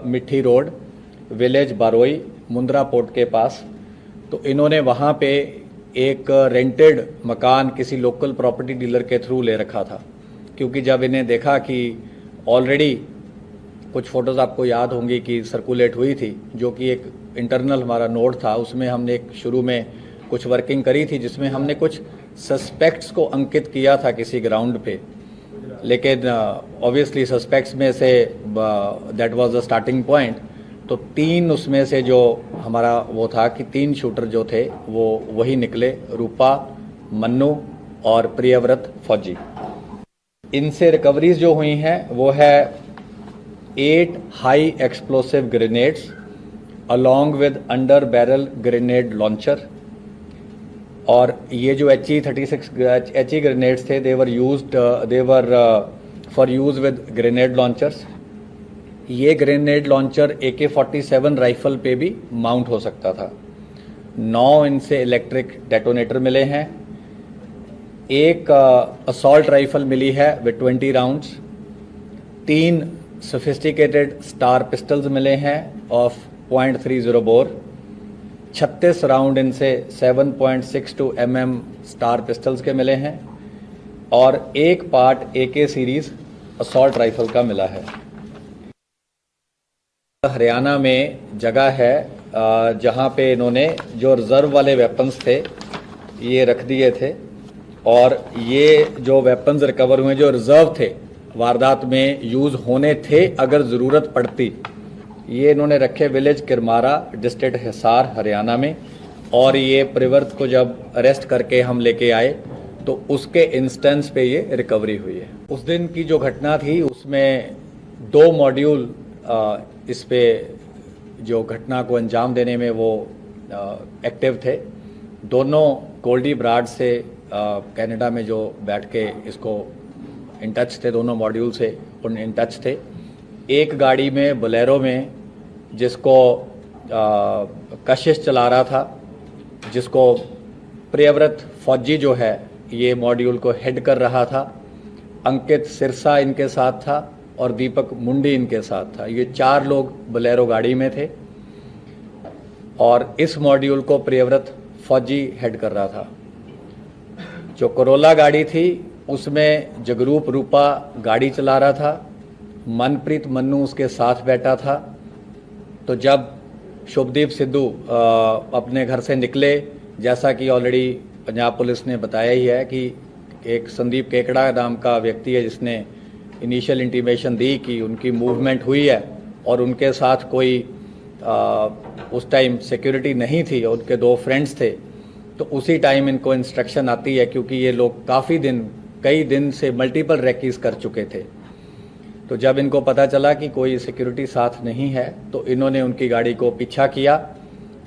मिट्टी रोड, विलेज बारोई, मुंद्रा पोर्ट के पास। तो इन्होंने वहाँ पे एक रेंटेड मकान किसी लोकल प्रॉपर्टी डीलर के थ्रू ले रखा था, क्योंकि जब इन्हें देखा कि ऑलरेडी कुछ फ़ोटोज़ आपको याद होंगी कि सर्कुलेट हुई थी, जो कि एक इंटरनल हमारा नोट था, उसमें हमने एक शुरू में कुछ वर्किंग करी थी जिसमें हमने कुछ सस्पेक्ट्स को अंकित किया था किसी ग्राउंड पे, लेकिन ऑब्वियसली सस्पेक्ट्स में say that was the starting point. तो 3 उसमें से जो हमारा वो था कि 3 शूटर जो थे वो वही निकले, रूपा, मन्नू और प्रियव्रत फौजी। इनसे रिकवरीज जो हुई हैं वो है 8 high explosive grenades along with under barrel grenade launcher. और ये जो HE-36 ग्रेनेड्स थे they were for use with grenade launchers. ये ग्रेनेड लॉन्चर AK-47 राइफल पे भी माउंट हो सकता था। 9 इनसे इलेक्ट्रिक डेटोनेटर मिले हैं। एक असॉल्ट राइफल मिली है with 20 rounds. 3 sophisticated star pistols मिले हैं ऑफ .30 बोर। 36 राउंड इनसे 7.62 mm स्टार पिस्टल्स के मिले हैं और एक part AK series assault rifle का मिला है। हरियाणा में जगह है जहां पे इन्होंने जो रिजर्व वाले वेपन्स थे ये रख दिए थे और ये जो वेपन्स रिकवर हुए जो रिजर्व थे वारदात में यूज होने थे अगर ज़रूरत पड़ती, ये इन्होंने रखे विलेज किरमारा, डिस्ट्रिक्ट हिसार, हरियाणा में। और ये प्रियव्रत को जब अरेस्ट करके हम लेके आए तो उसके इंस्टेंस पे ये रिकवरी हुई है। उस दिन की जो घटना थी उसमें 2 मॉड्यूल इस पे जो घटना को अंजाम देने में वो एक्टिव थे। दोनों गोल्डी ब्राड से कनाडा में जो बैठ के इसको इन टच थे, दोनों मॉड्यूल से उन इन टच थे। एक गाड़ी में बोलेरो में जिसको कशिश चला रहा था, जिसको प्रियव्रत फौजी जो है ये मॉड्यूल को हेड कर रहा था। अंकित सिरसा इनके साथ था और दीपक मुंडी इनके साथ था। ये 4 लोग बोलेरो गाड़ी में थे और इस मॉड्यूल को प्रियव्रत फौजी हेड कर रहा था। जो करोला गाड़ी थी उसमें जगरूप रूपा गाड़ी चला रहा था, मनप्रीत मन्नू उसके साथ बैठा था। तो जब शुभदीप सिद्धू अपने घर से निकले, जैसा कि ऑलरेडी पंजाब पुलिस ने बताया ही है कि एक संदीप केकड़ा नाम का व्यक्ति है जिसने इनिशियल इंटीमेशन दी कि उनकी मूवमेंट हुई है और उनके साथ कोई उस टाइम सिक्योरिटी नहीं थी और उनके 2 फ्रेंड्स थे। तो उसी टाइम इनको इंस्ट्रक्शन आती है, क्योंकि ये लोग कई दिन से मल्टीपल रेकीज कर चुके थे। तो जब इनको पता चला कि कोई सिक्योरिटी साथ नहीं है तो इन्होंने उनकी गाड़ी को पीछा किया।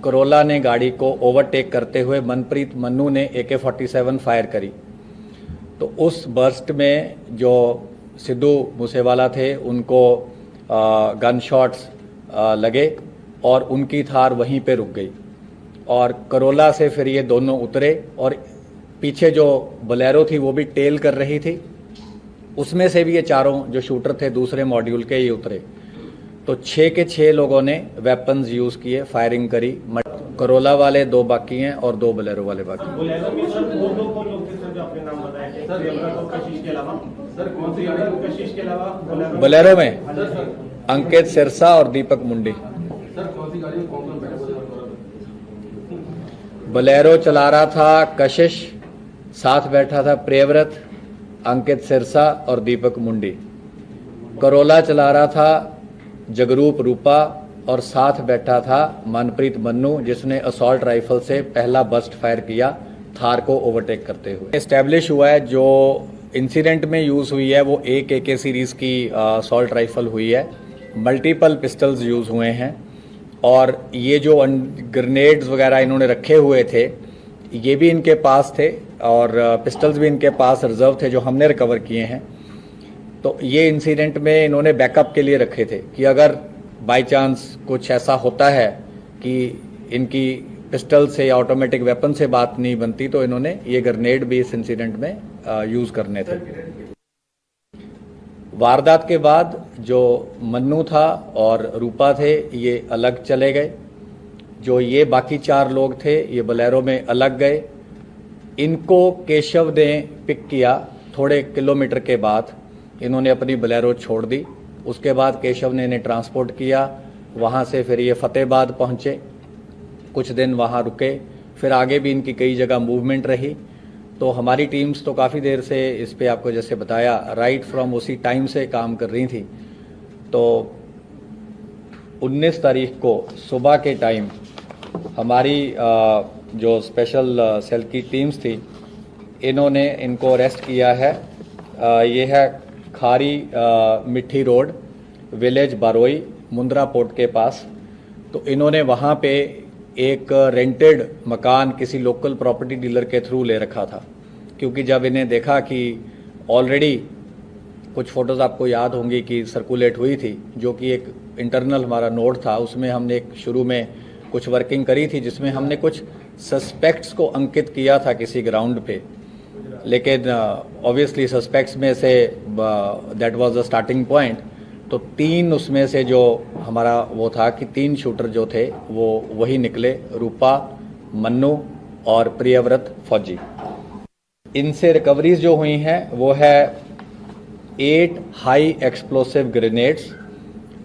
करोला ने गाड़ी को ओवरटेक करते हुए मनप्रीत मन्नू ने AK-47 फायर करी। तो उस बर्स्ट में जो सिद्धू मूसेवाला थे उनको गन शॉट्स लगे और उनकी थार वहीं पे रुक गई। और करोला से फिर ये दोनों उतरे और पीछे जो बोलेरो थी वो भी टेल कर रही थी, उसमें से भी ये चारों जो शूटर थे दूसरे मॉड्यूल के ये उतरे। तो 6 के 6 लोगों ने वेपन्स यूज किए, फायरिंग करी। करोला वाले 2 बाकी हैं और 2 बोलेरो वाले बाकी हैं। बोलेरो में सर वो 2 कौन लोग थे सर जो आपने नाम बताया थे? सर प्रियव्रत और कशिश के अलावा सर कौन सी गाड़ी? कशिश के अलावा बोलेरो में अंकित सिरसा और दीपक मुंडी। सर कौन सी गाड़ी कौन कौन बैठा? बोलेरो चला रहा था कशिश, साथ बैठा था प्रियव्रत, अंकित सिरसा और दीपक मुंडी। करोला चला रहा था जगरूप रूपा और साथ बैठा था मनप्रीत मन्नू, जिसने असॉल्ट राइफल से पहला बस्ट फायर किया थार को ओवरटेक करते हुए। एस्टैब्लिश हुआ है जो इंसिडेंट में यूज हुई है वो एक AK सीरीज की असॉल्ट राइफल हुई है, मल्टीपल पिस्टल्स यूज हुए हैं और ये जो ग्रेनेड्स वगैरह इन्होंने रखे हुए थे ये भी इनके पास थे और पिस्टल्स भी इनके पास रिजर्व थे जो हमने रिकवर किए हैं। तो ये इंसिडेंट में इन्होंने बैकअप के लिए रखे थे कि अगर बाय चांस कुछ ऐसा होता है कि इनकी पिस्टल से या ऑटोमेटिक वेपन से बात नहीं बनती तो इन्होंने ये ग्रेनेड भी इस इंसिडेंट में यूज करने थे। वारदात के बाद जो मन्नू था और रूपा थे ये अलग चले गए। जो ये बाकी 4 लोग थे ये बोलेरो में अलग गए। इनको केशव ने पिक किया, थोड़े किलोमीटर के बाद इन्होंने अपनी बोलेरो छोड़ दी। उसके बाद केशव ने इन्हें ट्रांसपोर्ट किया, वहाँ से फिर ये फतेहाबाद पहुँचे, कुछ दिन वहाँ रुके, फिर आगे भी इनकी कई जगह मूवमेंट रही। तो हमारी टीम्स तो काफ़ी देर से इस पे आपको जैसे बताया राइट फ्रॉम उसी टाइम से काम कर रही थी। तो 19 तारीख को सुबह के टाइम हमारी जो स्पेशल सेल की टीम्स थी इन्होंने इनको अरेस्ट किया है। ये है खारी मिट्टी रोड, विलेज बारोई, मुंद्रा पोर्ट के पास। तो इन्होंने वहाँ पे एक रेंटेड मकान किसी लोकल प्रॉपर्टी डीलर के थ्रू ले रखा था, क्योंकि जब इन्हें देखा कि ऑलरेडी कुछ फ़ोटोज़ आपको याद होंगी कि सर्कुलेट हुई थी, जो कि एक इंटरनल हमारा नोट था, उसमें हमने एक शुरू में कुछ वर्किंग करी थी जिसमें हमने कुछ सस्पेक्ट्स को अंकित किया था किसी ग्राउंड पे। लेकिन ऑब्वियसली सस्पेक्ट्स में say that was the starting point. तो 3 उसमें से जो हमारा वो था कि 3 शूटर जो थे वो वही निकले, रूपा, मन्नू और प्रियव्रत फौजी। इनसे रिकवरीज जो हुई हैं वो है 8 high explosive grenades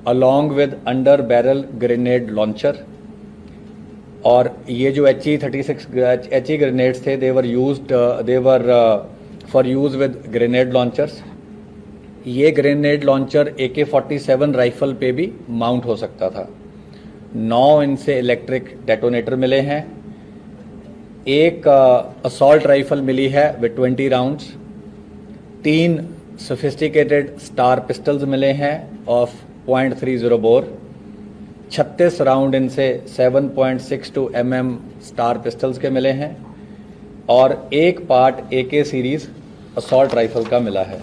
along with under barrel grenade launcher. और ये जो HE-36 ग्रेनेड्स थे they were for use with grenade launchers. ये ग्रेनेड लॉन्चर AK-47 राइफल पे भी माउंट हो सकता था। 9 इनसे इलेक्ट्रिक डेटोनेटर मिले हैं। एक असॉल्ट राइफल मिली है with 20 rounds. 3 sophisticated star pistols मिले हैं ऑफ .30 बोर। 36 राउंड इनसे 7.62 mm स्टार पिस्टल्स के मिले हैं और एक part AK series assault rifle का मिला है।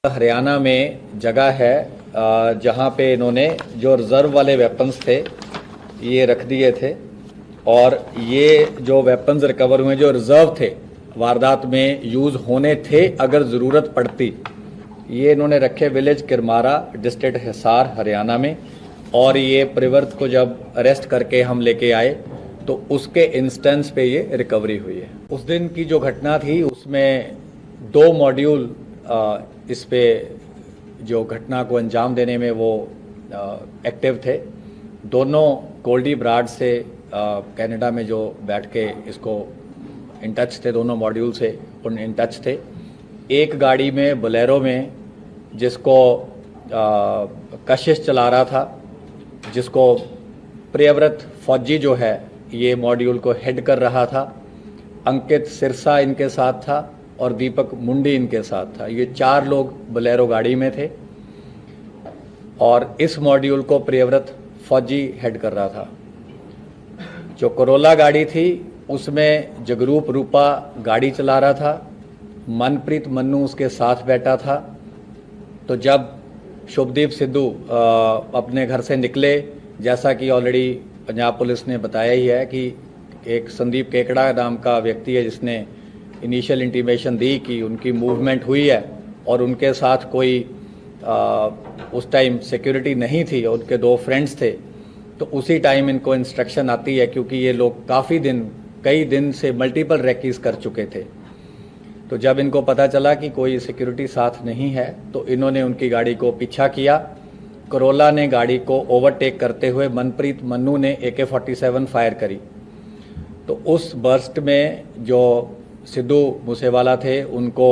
हरियाणा में जगह है जहां पे इन्होंने जो रिजर्व वाले वेपन्स थे ये रख दिए थे और ये जो वेपन्स रिकवर हुए जो रिजर्व थे वारदात में यूज होने थे अगर जरूरत पड़ती, ये इन्होंने रखे विलेज किरमारा, डिस्ट्रिक्ट हिसार, हरियाणा में। और ये प्रियव्रत को जब अरेस्ट करके हम लेके आए तो उसके इंस्टेंस पे ये रिकवरी हुई है। उस दिन की जो घटना थी उसमें 2 मॉड्यूल इस पे जो घटना को अंजाम देने में वो एक्टिव थे। दोनों गोल्डी ब्राड से कनाडा में जो बैठ के इसको इन टच थे, दोनों मॉड्यूल से इन टच थे। एक गाड़ी में बोलेरो में जिसको कशिश चला रहा था, जिसको प्रियव्रत फौजी जो है ये मॉड्यूल को हेड कर रहा था। अंकित सिरसा इनके साथ था और दीपक मुंडी इनके साथ था। ये 4 लोग बोलेरो गाड़ी में थे और इस मॉड्यूल को प्रियव्रत फौजी हेड कर रहा था। जो कोरोला गाड़ी थी उसमें जगरूप रूपा गाड़ी चला रहा था, मनप्रीत मन्नू उसके साथ बैठा था। तो जब शुभदीप सिद्धू अपने घर से निकले, जैसा कि ऑलरेडी पंजाब पुलिस ने बताया ही है कि एक संदीप केकड़ा नाम का व्यक्ति है जिसने इनिशियल इंटीमेशन दी कि उनकी मूवमेंट हुई है और उनके साथ कोई उस टाइम सिक्योरिटी नहीं थी और उनके 2 फ्रेंड्स थे। तो उसी टाइम इनको इंस्ट्रक्शन आती है, क्योंकि ये लोग कई दिन से मल्टीपल रेकीज कर चुके थे। तो जब इनको पता चला कि कोई सिक्योरिटी साथ नहीं है तो इन्होंने उनकी गाड़ी को पीछा किया। कोरोला ने गाड़ी को ओवरटेक करते हुए मनप्रीत मन्नू ने AK-47 फायर करी। तो उस बर्स्ट में जो सिद्धू मूसेवाला थे उनको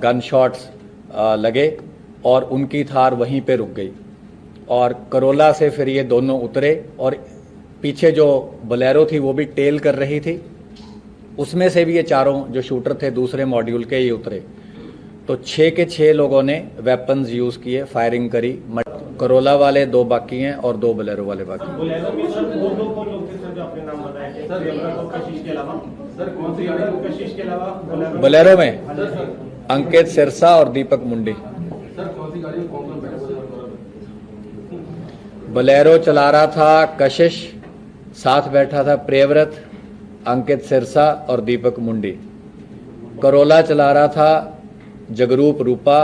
गन शॉट्स लगे और उनकी थार वहीं पे रुक गई और कोरोला से फिर ये दोनों उतरे और पीछे जो बोलेरो थी वो भी टेल कर रही थी, उसमें से भी ये 4 जो शूटर थे दूसरे मॉड्यूल के ये उतरे। तो 6 के 6 लोगों ने वेपन्स यूज किए, फायरिंग करी। कोरोला वाले 2 बाकी हैं और 2 बोलेरो वाले बाकी। बोलेरो में सर वो लोग थे सर जो आपने नाम बताया थे सर, प्रियव्रत और कशिश के अलावा सर कौन सी गाड़ी? कशिश के अलावा बोलेरो में अंकित सिरसा और दीपक मुंडी। सर कौन सी गाड़ी? कौन बैठा? बोलेरो चला रहा था कशिश, साथ बैठा था प्रियव्रत, अंकित सिरसा और दीपक मुंडी। कोरोला चला रहा था जगरूप रूपा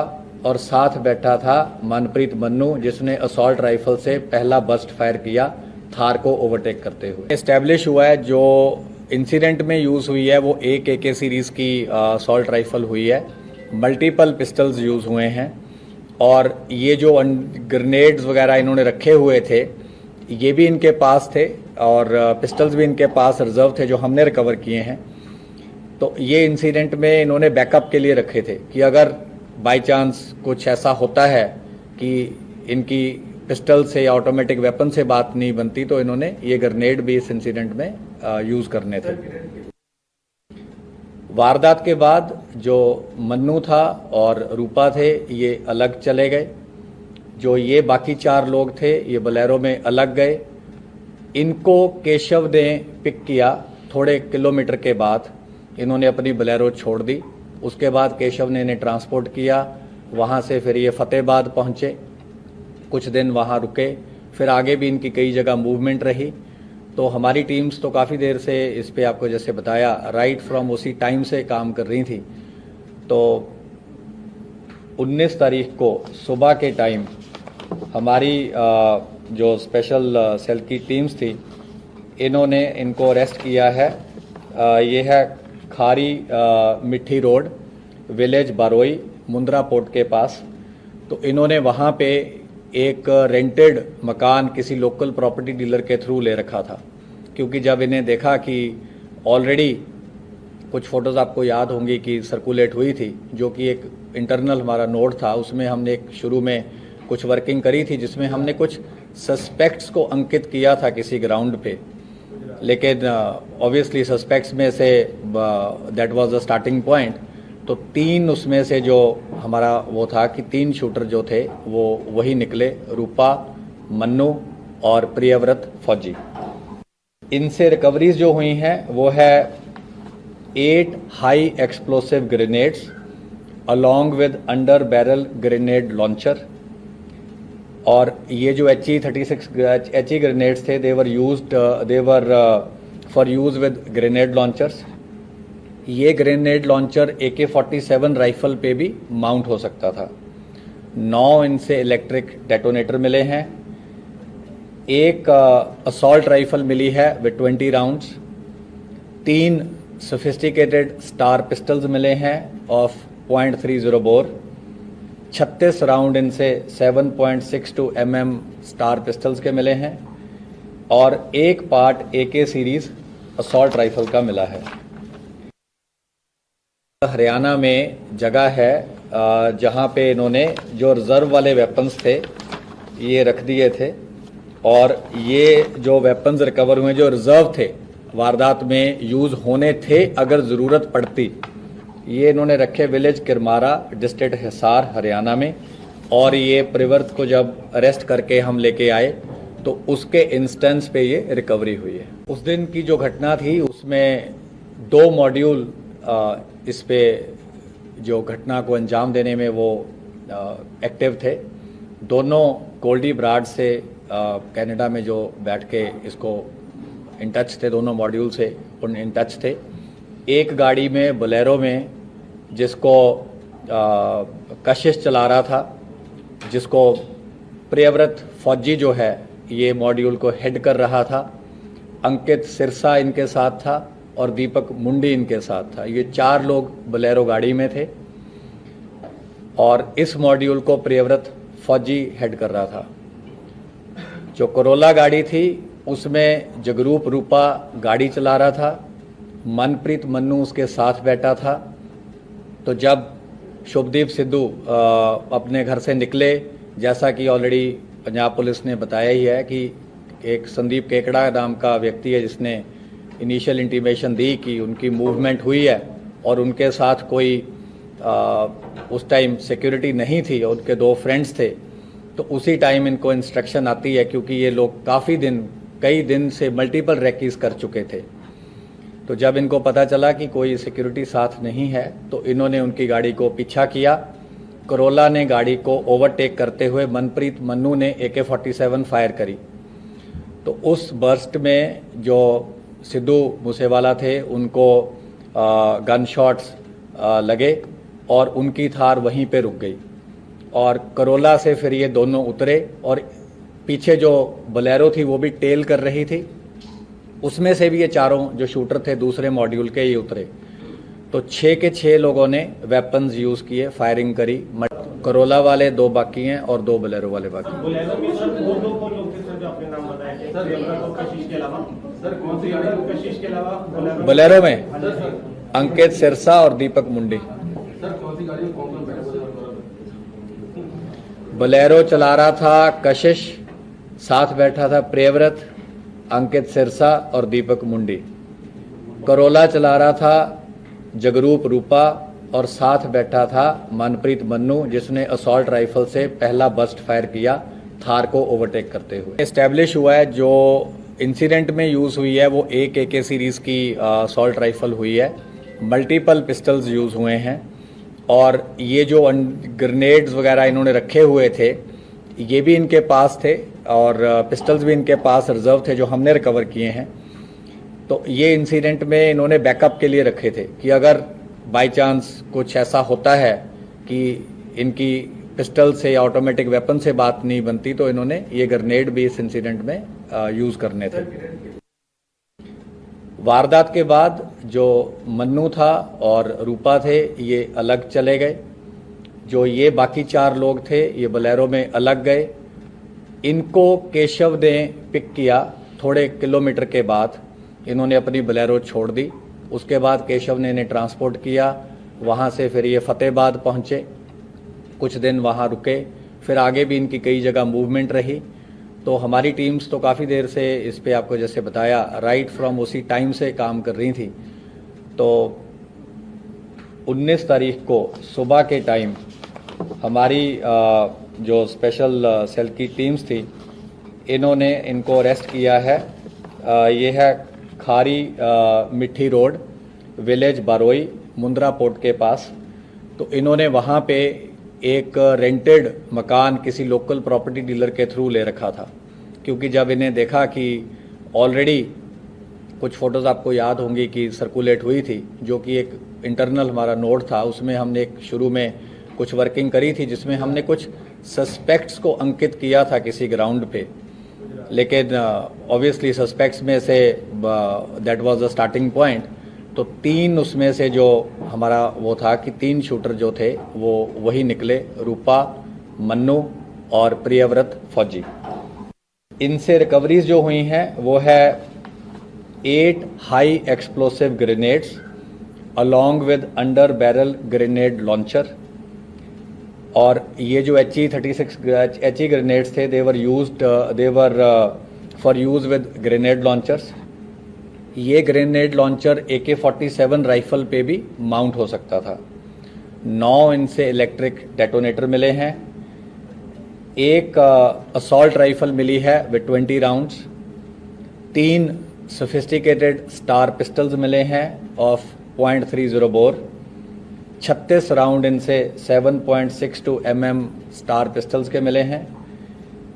और साथ बैठा था मनप्रीत मन्नू, जिसने असॉल्ट राइफल से पहला बस्ट फायर किया थार को ओवरटेक करते हुए। एस्टेब्लिश हुआ है जो इंसिडेंट में यूज हुई है वो एक AK सीरीज की असॉल्ट राइफल हुई है। मल्टीपल पिस्टल्स यूज हुए हैं और ये जो ग्रेनेड्स वगैरह इन्होंने रखे हुए थे ये भी इनके पास थे और पिस्टल्स भी इनके पास रिजर्व थे जो हमने रिकवर किए हैं। तो ये इंसिडेंट में इन्होंने बैकअप के लिए रखे थे कि अगर बाय चांस कुछ ऐसा होता है कि इनकी पिस्टल से या ऑटोमेटिक वेपन से बात नहीं बनती तो इन्होंने ये ग्रेनेड भी इस इंसिडेंट में यूज करने थे। वारदात के बाद जो मन्नू था और रूपा थे ये अलग चले गए। जो ये बाकी 4 लोग थे ये बोलेरो में अलग गए। इनको केशव ने पिक किया, थोड़े किलोमीटर के बाद इन्होंने अपनी बोलेरो छोड़ दी। उसके बाद केशव ने इन्हें ट्रांसपोर्ट किया, वहाँ से फिर ये फतेहाबाद पहुँचे, कुछ दिन वहाँ रुके, फिर आगे भी इनकी कई जगह मूवमेंट रही। तो हमारी टीम्स तो काफ़ी देर से इस पे आपको जैसे बताया राइट फ्रॉम उसी टाइम से काम कर रही थी। तो 19 तारीख को सुबह के टाइम हमारी जो स्पेशल सेल की टीम्स थी इन्होंने इनको अरेस्ट किया है। ये है खारी मिट्टी रोड, विलेज बारोई, मुंद्रा पोर्ट के पास। तो इन्होंने वहाँ पे एक रेंटेड मकान किसी लोकल प्रॉपर्टी डीलर के थ्रू ले रखा था, क्योंकि जब इन्हें देखा कि ऑलरेडी कुछ फ़ोटोज़ आपको याद होंगी कि सर्कुलेट हुई थी, जो कि एक इंटरनल हमारा नोट था, उसमें हमने एक शुरू में कुछ वर्किंग करी थी जिसमें हमने कुछ सस्पेक्ट्स को अंकित किया था किसी ग्राउंड पे। लेकिन ऑब्वियसली सस्पेक्ट्स में say that was the starting point. तो 3 उसमें से जो हमारा वो था कि 3 शूटर जो थे वो वही निकले, रूपा, मन्नू और प्रियव्रत फौजी। इनसे रिकवरीज जो हुई हैं वो है 8 high explosive grenades along with under barrel grenade launcher. और ये जो HE-36 ग्रेनेड्स थे they were for use with grenade launchers. ये ग्रेनेड लॉन्चर AK-47 राइफल पे भी माउंट हो सकता था। 9 इनसे इलेक्ट्रिक डेटोनेटर मिले हैं। एक असॉल्ट राइफल मिली है with 20 rounds, 3 sophisticated star pistols मिले हैं ऑफ .30 बोर, 36 राउंड इनसे 7.62 mm स्टार पिस्टल्स के मिले हैं और एक part AK series assault rifle का मिला है। हरियाणा में जगह है जहां पे इन्होंने जो रिजर्व वाले वेपन्स थे ये रख दिए थे और ये जो वेपन्स रिकवर हुए जो रिजर्व थे वारदात में यूज होने थे अगर ज़रूरत पड़ती, ये इन्होंने रखे विलेज किरमारा डिस्ट्रिक्ट हिसार हरियाणा में। और ये प्रिवर्त को जब अरेस्ट करके हम लेके आए तो उसके इंस्टेंस पे ये रिकवरी हुई है। उस दिन की जो घटना थी उसमें 2 मॉड्यूल इस पे जो घटना को अंजाम देने में वो एक्टिव थे। दोनों गोल्डी ब्राड से कनाडा में जो बैठ के इसको इन टच थे, दोनों मॉड्यूल से उन इन टच थे। एक गाड़ी में बोलेरो में जिसको कशिश चला रहा था, जिसको प्रियव्रत फौजी जो है ये मॉड्यूल को हेड कर रहा था, अंकित सिरसा इनके साथ था और दीपक मुंडी इनके साथ था। ये 4 लोग बोलेरो गाड़ी में थे और इस मॉड्यूल को प्रियव्रत फौजी हेड कर रहा था। जो कोरोला गाड़ी थी उसमें जगरूप रूपा गाड़ी चला रहा था, मनप्रीत मन्नू उसके साथ बैठा था। तो जब शुभदीप सिद्धू अपने घर से निकले, जैसा कि ऑलरेडी पंजाब पुलिस ने बताया ही है कि एक संदीप केकड़ा नाम का व्यक्ति है जिसने इनिशियल इंटीमेशन दी कि उनकी मूवमेंट हुई है और उनके साथ कोई उस टाइम सिक्योरिटी नहीं थी और उनके 2 फ्रेंड्स थे। तो उसी टाइम इनको इंस्ट्रक्शन आती है क्योंकि ये लोग कई दिन से मल्टीपल रेकीज कर चुके थे। तो जब इनको पता चला कि कोई सिक्योरिटी साथ नहीं है तो इन्होंने उनकी गाड़ी को पीछा किया। कोरोला ने गाड़ी को ओवरटेक करते हुए मनप्रीत मन्नू ने AK-47 फायर करी। तो उस बर्स्ट में जो सिद्धू मूसेवाला थे उनको गन शॉट्स लगे और उनकी थार वहीं पे रुक गई और कोरोला से फिर ये दोनों उतरे और पीछे जो बोलेरो थी वो भी टेल कर रही थी, उसमें से भी ये 4 जो शूटर थे दूसरे मॉड्यूल के ये उतरे। तो 6 के 6 लोगों ने वेपन्स यूज किए, फायरिंग करी। कोरोला वाले 2 बाकी हैं और 2 बोलेरो वाले बाकी हैं। बोलेरो में सर वो 2 कौन लोग थे सर जो आपने नाम बताया थे? प्रियव्रत और कशिश के अलावा सर कौन सी गाड़ी? कशिश के अलावा बोलेरो में अंकित सिरसा और दीपक मुंडी। सर कौन सी गाड़ी? कौन बैठा? बोलेरो चला रहा था कशिश, साथ बैठा था प्रियव्रत, अंकित सिरसा और दीपक मुंडी। कोरोला चला रहा था जगरूप रूपा और साथ बैठा था मनप्रीत मन्नू जिसने असॉल्ट राइफल से पहला बस्ट फायर किया थार को ओवरटेक करते हुए। एस्टेब्लिश हुआ है जो इंसिडेंट में यूज हुई है वो एक AK सीरीज की असॉल्ट राइफल हुई है, मल्टीपल पिस्टल्स यूज हुए हैं और ये जो ग्रेनेड्स वगैरह इन्होंने रखे हुए थे ये भी इनके पास थे और पिस्टल्स भी इनके पास रिजर्व थे जो हमने रिकवर किए हैं। तो ये इंसिडेंट में इन्होंने बैकअप के लिए रखे थे कि अगर बाय चांस कुछ ऐसा होता है कि इनकी पिस्टल से या ऑटोमेटिक वेपन से बात नहीं बनती तो इन्होंने ये ग्रेनेड भी इस इंसिडेंट में यूज करने थे। वारदात के बाद जो मन्नू था और रूपा थे ये अलग चले गए। जो ये बाकी 4 लोग थे ये बोलेरो में अलग गए। इनको केशव ने पिक किया, थोड़े किलोमीटर के बाद इन्होंने अपनी बोलेरो छोड़ दी। उसके बाद केशव ने इन्हें ट्रांसपोर्ट किया, वहाँ से फिर ये फतेहाबाद पहुँचे, कुछ दिन वहाँ रुके, फिर आगे भी इनकी कई जगह मूवमेंट रही। तो हमारी टीम्स तो काफ़ी देर से इस पे आपको जैसे बताया राइट फ्रॉम उसी टाइम से काम कर रही थी। तो 19 तारीख को सुबह के टाइम हमारी जो स्पेशल सेल की टीम्स थी इन्होंने इनको अरेस्ट किया है। ये है खारी मिट्टी रोड, विलेज बारोई, मुंद्रा पोर्ट के पास। तो इन्होंने वहाँ पे एक रेंटेड मकान किसी लोकल प्रॉपर्टी डीलर के थ्रू ले रखा था, क्योंकि जब इन्हें देखा कि ऑलरेडी कुछ फ़ोटोज़ आपको याद होंगी कि सर्कुलेट हुई थी, जो कि एक इंटरनल हमारा नोट था, उसमें हमने एक शुरू में कुछ वर्किंग करी थी जिसमें हमने कुछ सस्पेक्ट्स को अंकित किया था किसी ग्राउंड पे। लेकिन ऑब्वियसली सस्पेक्ट्स में say that was the starting point. तो 3 उसमें से जो हमारा वो था कि 3 शूटर जो थे वो वही निकले, रूपा, मन्नू और प्रियव्रत फौजी। इनसे रिकवरीज जो हुई हैं वो है 8 high explosive grenades along with under barrel grenade launcher. और ये जो HE ग्रेनेड्स थे they were for use with grenade launchers. ये ग्रेनेड लॉन्चर AK-47 राइफल पे भी माउंट हो सकता था। 9 इनसे इलेक्ट्रिक डेटोनेटर मिले हैं। एक असॉल्ट राइफल मिली है with 20 rounds. 3 sophisticated star pistols मिले हैं ऑफ .30 बोर। 36 राउंड इनसे 7.62 mm स्टार पिस्टल्स के मिले हैं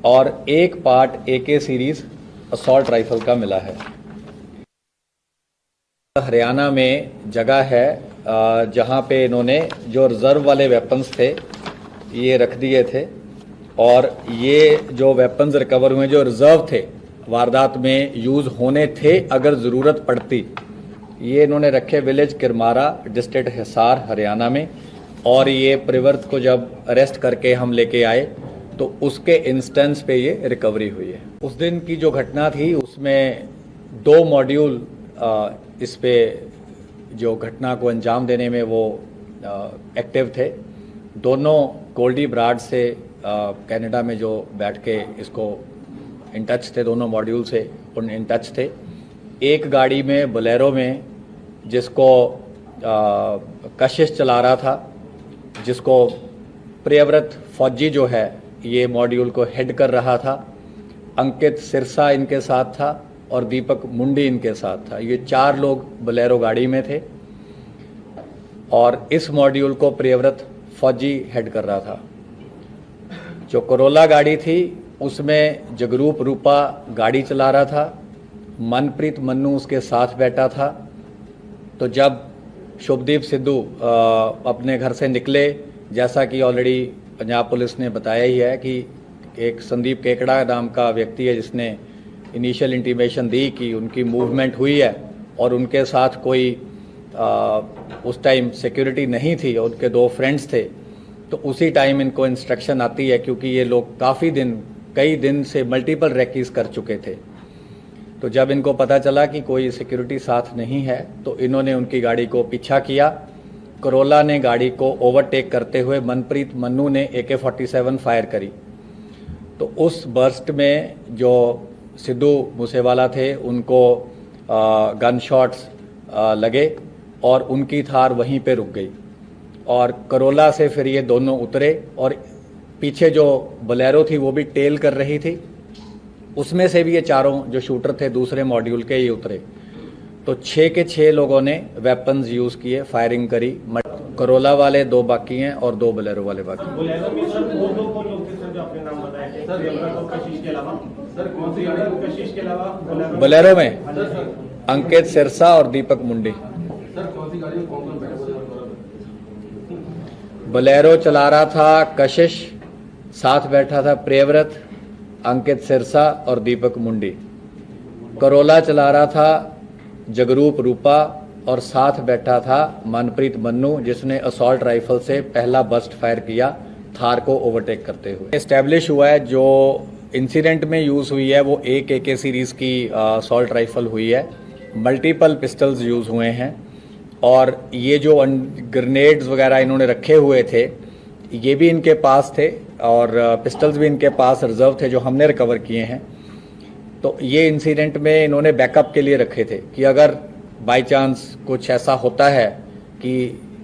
और एक part AK series assault rifle का मिला है। हरियाणा में जगह है जहां पे इन्होंने जो रिजर्व वाले वेपन्स थे ये रख दिए थे और ये जो वेपन्स रिकवर हुए जो रिजर्व थे वारदात में यूज होने थे अगर जरूरत पड़ती, ये इन्होंने रखे विलेज किरमारा डिस्ट्रिक्ट हिसार हरियाणा में। और ये प्रिवर्त को जब अरेस्ट करके हम लेके आए तो उसके इंस्टेंस पे ये रिकवरी हुई है। उस दिन की जो घटना थी उसमें 2 मॉड्यूल इस पे जो घटना को अंजाम देने में वो एक्टिव थे। दोनों गोल्डी ब्राड से कनाडा में जो बैठ के इसको इन टच थे, दोनों मॉड्यूल से उन इन टच थे। एक गाड़ी में बोलेरो में जिसको कशिश चला रहा था, जिसको प्रियव्रत फौजी जो है ये मॉड्यूल को हेड कर रहा था। अंकित सिरसा इनके साथ था और दीपक मुंडी इनके साथ था। ये 4 लोग बोलेरो गाड़ी में थे और इस मॉड्यूल को प्रियव्रत फौजी हेड कर रहा था। जो कोरोला गाड़ी थी उसमें जगरूप रूपा गाड़ी चला रहा था, मनप्रीत मन्नू उसके साथ बैठा था। तो जब शुभदीप सिद्धू अपने घर से निकले, जैसा कि ऑलरेडी पंजाब पुलिस ने बताया ही है कि एक संदीप केकड़ा नाम का व्यक्ति है जिसने इनिशियल इंटीमेशन दी कि उनकी मूवमेंट हुई है और उनके साथ कोई उस टाइम सिक्योरिटी नहीं थी और उनके 2 फ्रेंड्स थे। तो उसी टाइम इनको इंस्ट्रक्शन आती है क्योंकि ये लोग कई दिन से मल्टीपल रेकीज कर चुके थे। तो जब इनको पता चला कि कोई सिक्योरिटी साथ नहीं है तो इन्होंने उनकी गाड़ी को पीछा किया। कोरोला ने गाड़ी को ओवरटेक करते हुए मनप्रीत मन्नू ने AK-47 फायर करी। तो उस बर्स्ट में जो सिद्धू मूसेवाला थे उनको गन शॉट्स लगे और उनकी थार वहीं पे रुक गई। और कोरोला से फिर ये दोनों उतरे और पीछे जो बोलेरो थी वो भी टेल कर रही थी, उसमें से भी ये 4 जो शूटर थे दूसरे मॉड्यूल के ये उतरे। तो 6 के 6 लोगों ने वेपन्स यूज किए, फायरिंग करी। कोरोला वाले 2 बाकी हैं और 2 बोलेरो वाले बाकी हैं। बोलेरो में सर वो 2 कौन लोग थे सर जो आपने नाम बताए थे? सर प्रियव्रत और कशिश के अलावा सर कौन सी गाड़ी? कशिश के अलावा बोलेरो में अंकित सिरसा और दीपक मुंडी। सर कौन सी गाड़ी में कौन बैठा? बोलेरो चला रहा था कशिश, साथ बैठा था प्रियव्रत, अंकित सिरसा और दीपक मुंडी। कोरोला चला रहा था जगरूप रूपा और साथ बैठा था मनप्रीत मन्नू जिसने असॉल्ट राइफल से पहला बर्स्ट फायर किया थार को ओवरटेक करते हुए। एस्टेब्लिश हुआ है जो इंसिडेंट में यूज हुई है वो एक AK सीरीज की असॉल्ट राइफल हुई है। मल्टीपल पिस्टल्स यूज हुए हैं और ये जो ग्रेनेड्स वगैरह इन्होंने रखे हुए थे ये भी इनके पास थे और पिस्टल्स भी इनके पास रिजर्व थे जो हमने रिकवर किए हैं। तो ये इंसिडेंट में इन्होंने बैकअप के लिए रखे थे कि अगर बाय चांस कुछ ऐसा होता है कि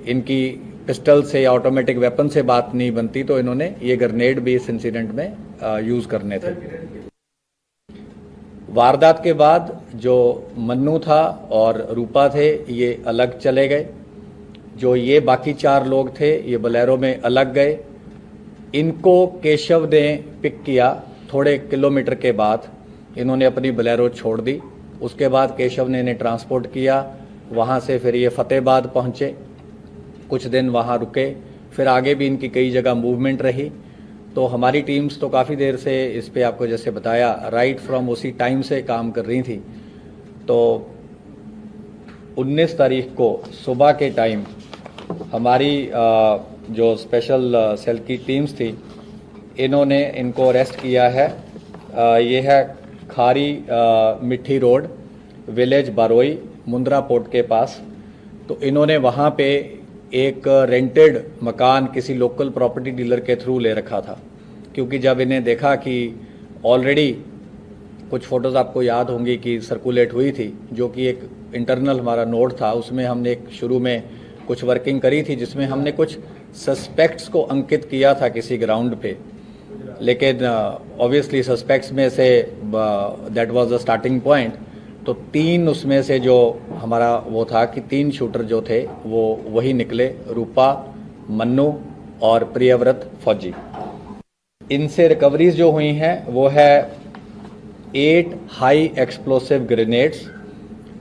इनकी पिस्टल से या ऑटोमेटिक वेपन से बात नहीं बनती तो इन्होंने ये ग्रेनेड भी इस इंसिडेंट में यूज करने थे। वारदात के बाद जो मन्नू था और रूपा थे ये अलग चले गए। जो ये बाकी 4 लोग थे ये बोलेरो में अलग गए। इनको केशव ने पिक किया थोड़े किलोमीटर के बाद। इन्होंने अपनी बोलेरो छोड़ दी। उसके बाद केशव ने इन्हें ट्रांसपोर्ट किया। वहाँ से फिर ये फतेहाबाद पहुँचे, कुछ दिन वहाँ रुके, फिर आगे भी इनकी कई जगह मूवमेंट रही। तो हमारी टीम्स तो काफ़ी देर से इस पे आपको जैसे बताया राइट फ्रॉम उसी टाइम से काम कर रही थी। तो 19 तारीख को सुबह के टाइम हमारी जो स्पेशल सेल की टीम्स थी इन्होंने इनको अरेस्ट किया है। ये है खारी मिट्टी रोड, विलेज बारोई, मुंद्रा पोर्ट के पास। तो इन्होंने वहाँ पे एक रेंटेड मकान किसी लोकल प्रॉपर्टी डीलर के थ्रू ले रखा था, क्योंकि जब इन्हें देखा कि ऑलरेडी कुछ फ़ोटोज़ आपको याद होंगी कि सर्कुलेट हुई थी, जो कि एक इंटरनल हमारा नोट था, उसमें हमने एक शुरू में कुछ वर्किंग करी थी जिसमें हमने कुछ सस्पेक्ट्स को अंकित किया था किसी ग्राउंड पे। लेकिन ऑब्वियसली सस्पेक्ट्स में say that was the starting point. तो 3 उसमें से जो हमारा वो था कि 3 शूटर जो थे वो वही निकले, रूपा, मन्नू और प्रियव्रत फौजी। इनसे रिकवरीज जो हुई हैं वो है 8 high explosive grenades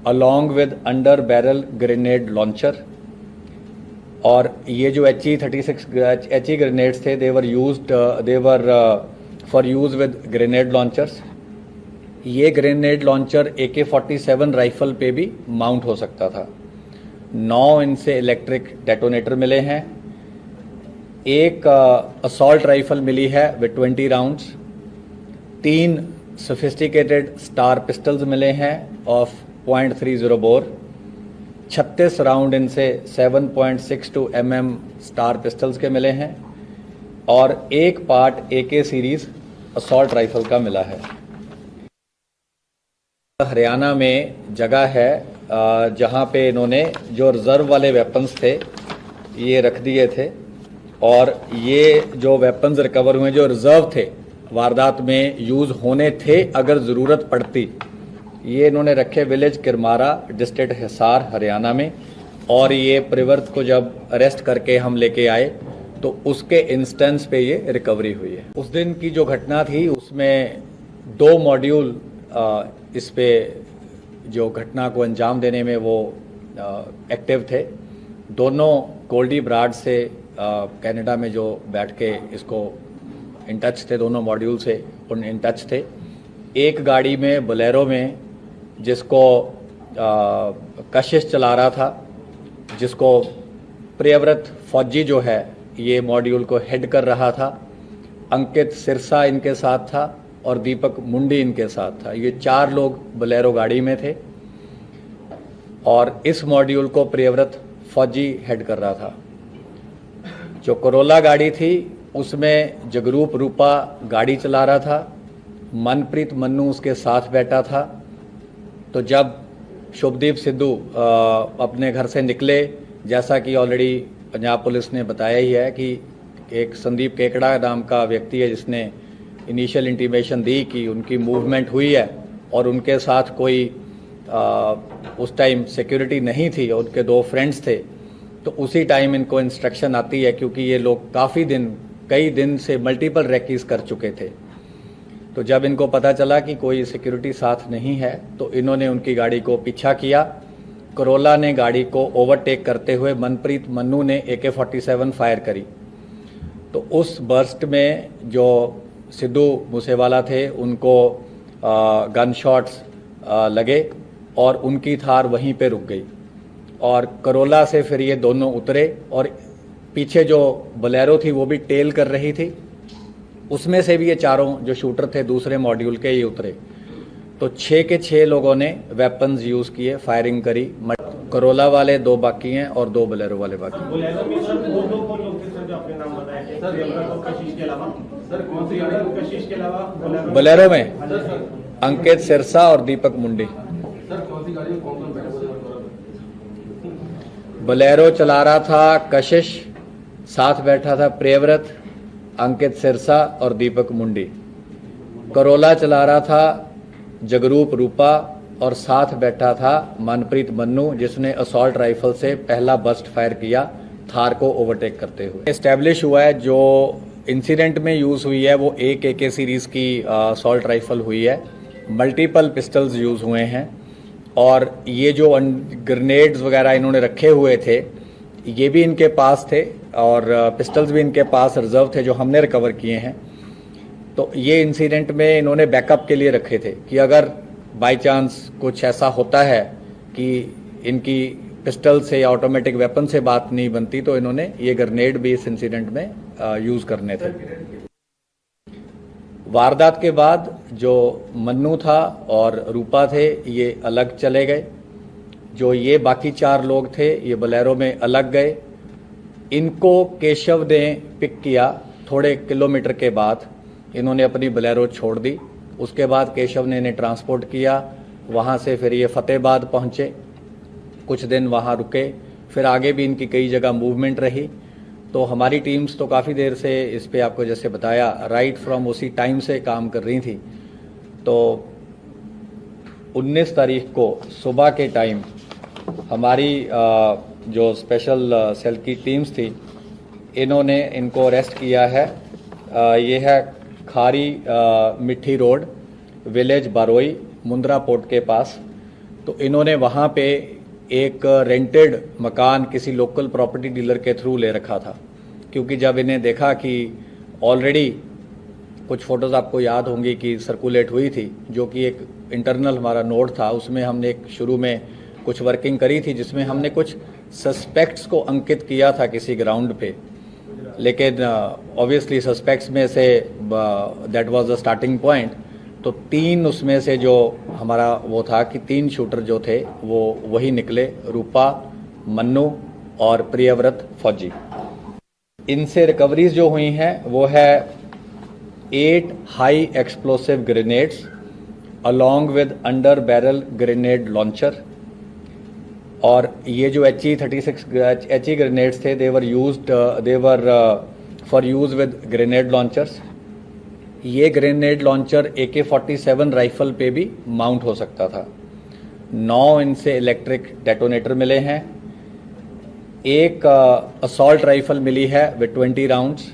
along with under barrel grenade launcher. और ये जो HE ग्रेनेड्स थे they were for use with grenade launchers. ये ग्रेनेड लॉन्चर AK-47 राइफल पे भी माउंट हो सकता था। 9 इनसे इलेक्ट्रिक डेटोनेटर मिले हैं। एक असॉल्ट राइफल मिली है with 20 rounds. 3 sophisticated star pistols मिले हैं ऑफ .30 बोर। 36 राउंड इनसे 7.62 mm स्टार पिस्टल्स के मिले हैं और एक part AK series assault rifle का मिला है। हरियाणा में जगह है जहां पे इन्होंने जो रिजर्व वाले वेपन्स थे ये रख दिए थे, और ये जो वेपन्स रिकवर हुए जो रिजर्व थे वारदात में यूज होने थे अगर ज़रूरत पड़ती, ये इन्होंने रखे विलेज किरमारा, डिस्ट्रिक्ट हिसार, हरियाणा में। और ये प्रियव्रत को जब अरेस्ट करके हम लेके आए तो उसके इंस्टेंस पे ये रिकवरी हुई है। उस दिन की जो घटना थी उसमें 2 मॉड्यूल इस पे जो घटना को अंजाम देने में वो एक्टिव थे। दोनों गोल्डी ब्राड से कनाडा में जो बैठ के इसको इन टच थे, दोनों मॉड्यूल से उन इन टच थे। एक गाड़ी में बोलेरो में जिसको कशिश चला रहा था, जिसको प्रियव्रत फौजी जो है ये मॉड्यूल को हेड कर रहा था। अंकित सिरसा इनके साथ था और दीपक मुंडी इनके साथ था। ये 4 लोग बोलेरो गाड़ी में थे और इस मॉड्यूल को प्रियव्रत फौजी हेड कर रहा था। जो करोला गाड़ी थी उसमें जगरूप रूपा गाड़ी चला रहा था, मनप्रीत मन्नू उसके साथ बैठा था। तो जब शुभदीप सिद्धू अपने घर से निकले, जैसा कि ऑलरेडी पंजाब पुलिस ने बताया ही है कि एक संदीप केकड़ा नाम का व्यक्ति है जिसने इनिशियल इंटीमेशन दी कि उनकी मूवमेंट हुई है और उनके साथ कोई उस टाइम सिक्योरिटी नहीं थी और उनके 2 फ्रेंड्स थे। तो उसी टाइम इनको इंस्ट्रक्शन आती है, क्योंकि ये लोग कई दिन से मल्टीपल रेकीज कर चुके थे। तो जब इनको पता चला कि कोई सिक्योरिटी साथ नहीं है तो इन्होंने उनकी गाड़ी को पीछा किया। करोला ने गाड़ी को ओवरटेक करते हुए मनप्रीत मन्नू ने AK-47 फायर करी। तो उस बर्स्ट में जो सिद्धू मूसेवाला थे उनको गन शॉट्स लगे और उनकी थार वहीं पे रुक गई। और करोला से फिर ये दोनों उतरे और पीछे जो बोलेरो थी वो भी टेल कर रही थी, उसमें से भी ये 4 जो शूटर थे दूसरे मॉड्यूल के ये उतरे। तो 6 के 6 लोगों ने वेपन्स यूज किए, फायरिंग करी। करोला वाले 2 बाकी हैं और 2 बोलेरो वाले बाकी हैं। बोलेरो में सर वो लोग थे सर जो आपने नाम बताया थे, प्रियव्रत और कशिश के अलावा सर कौन सी गाड़ी? कशिश के अलावा बोलेरो में अंकित सिरसा और दीपक मुंडी। सर कौन सी गाड़ी में कौन बैठे हुए? बोलेरो चला रहा था कशिश, साथ बैठा था प्रियव्रत, अंकित सिरसा और दीपक मुंडी। करोला चला रहा था जगरूप रूपा और साथ बैठा था मनप्रीत मन्नू, जिसने असॉल्ट राइफल से पहला बर्स्ट फायर किया थार को ओवरटेक करते हुए। एस्टेब्लिश हुआ है जो इंसिडेंट में यूज हुई है वो एक AK सीरीज की असॉल्ट राइफल हुई है। मल्टीपल पिस्टल्स यूज हुए हैं और ये जो ग्रेनेड्स वगैरह इन्होंने रखे हुए थे ये भी इनके पास थे और पिस्टल्स भी इनके पास रिजर्व थे जो हमने रिकवर किए हैं। तो ये इंसिडेंट में इन्होंने बैकअप के लिए रखे थे कि अगर बाय चांस कुछ ऐसा होता है कि इनकी पिस्टल से या ऑटोमेटिक वेपन से बात नहीं बनती तो इन्होंने ये ग्रेनेड भी इस इंसिडेंट में यूज करने थे। वारदात के बाद जो मन्नू था और रूपा थे ये अलग चले गए। जो ये बाकी 4 लोग थे ये बोलेरो में अलग गए। इनको केशव ने पिक किया। थोड़े किलोमीटर के बाद इन्होंने अपनी बोलेरो छोड़ दी। उसके बाद केशव ने इन्हें ट्रांसपोर्ट किया। वहाँ से फिर ये फतेहाबाद पहुँचे, कुछ दिन वहाँ रुके, फिर आगे भी इनकी कई जगह मूवमेंट रही। तो हमारी टीम्स तो काफ़ी देर से इस पे आपको जैसे बताया राइट फ्रॉम उसी टाइम से काम कर रही थी। तो 19 तारीख को सुबह के टाइम हमारी जो स्पेशल सेल की टीम्स थी इन्होंने इनको अरेस्ट किया है। ये है खारी मिट्टी रोड, विलेज बारोई, मुंद्रा पोर्ट के पास। तो इन्होंने वहाँ पे एक रेंटेड मकान किसी लोकल प्रॉपर्टी डीलर के थ्रू ले रखा था, क्योंकि जब इन्हें देखा कि ऑलरेडी कुछ फोटोज आपको याद होंगी कि सर्कुलेट हुई थी, जो कि एक इंटरनल हमारा नोट था, उसमें हमने एक शुरू में कुछ वर्किंग करी थी जिसमें हमने कुछ सस्पेक्ट्स को अंकित किया था किसी ग्राउंड पे। लेकिन ऑब्वियसली सस्पेक्ट्स में say that was the starting point. तो 3 उसमें से जो हमारा वो था कि 3 शूटर जो थे वो वही निकले, रूपा, मन्नू और प्रियव्रत फौजी। इनसे रिकवरीज जो हुई हैं वो है 8 high explosive grenades along with under barrel grenade launcher. और ये जो HE ग्रेनेड्स थे they were for use with grenade launchers. ये ग्रेनेड लॉन्चर AK-47 राइफल पे भी माउंट हो सकता था। 9 इनसे इलेक्ट्रिक डेटोनेटर मिले हैं। एक असॉल्ट राइफल मिली है with 20 rounds.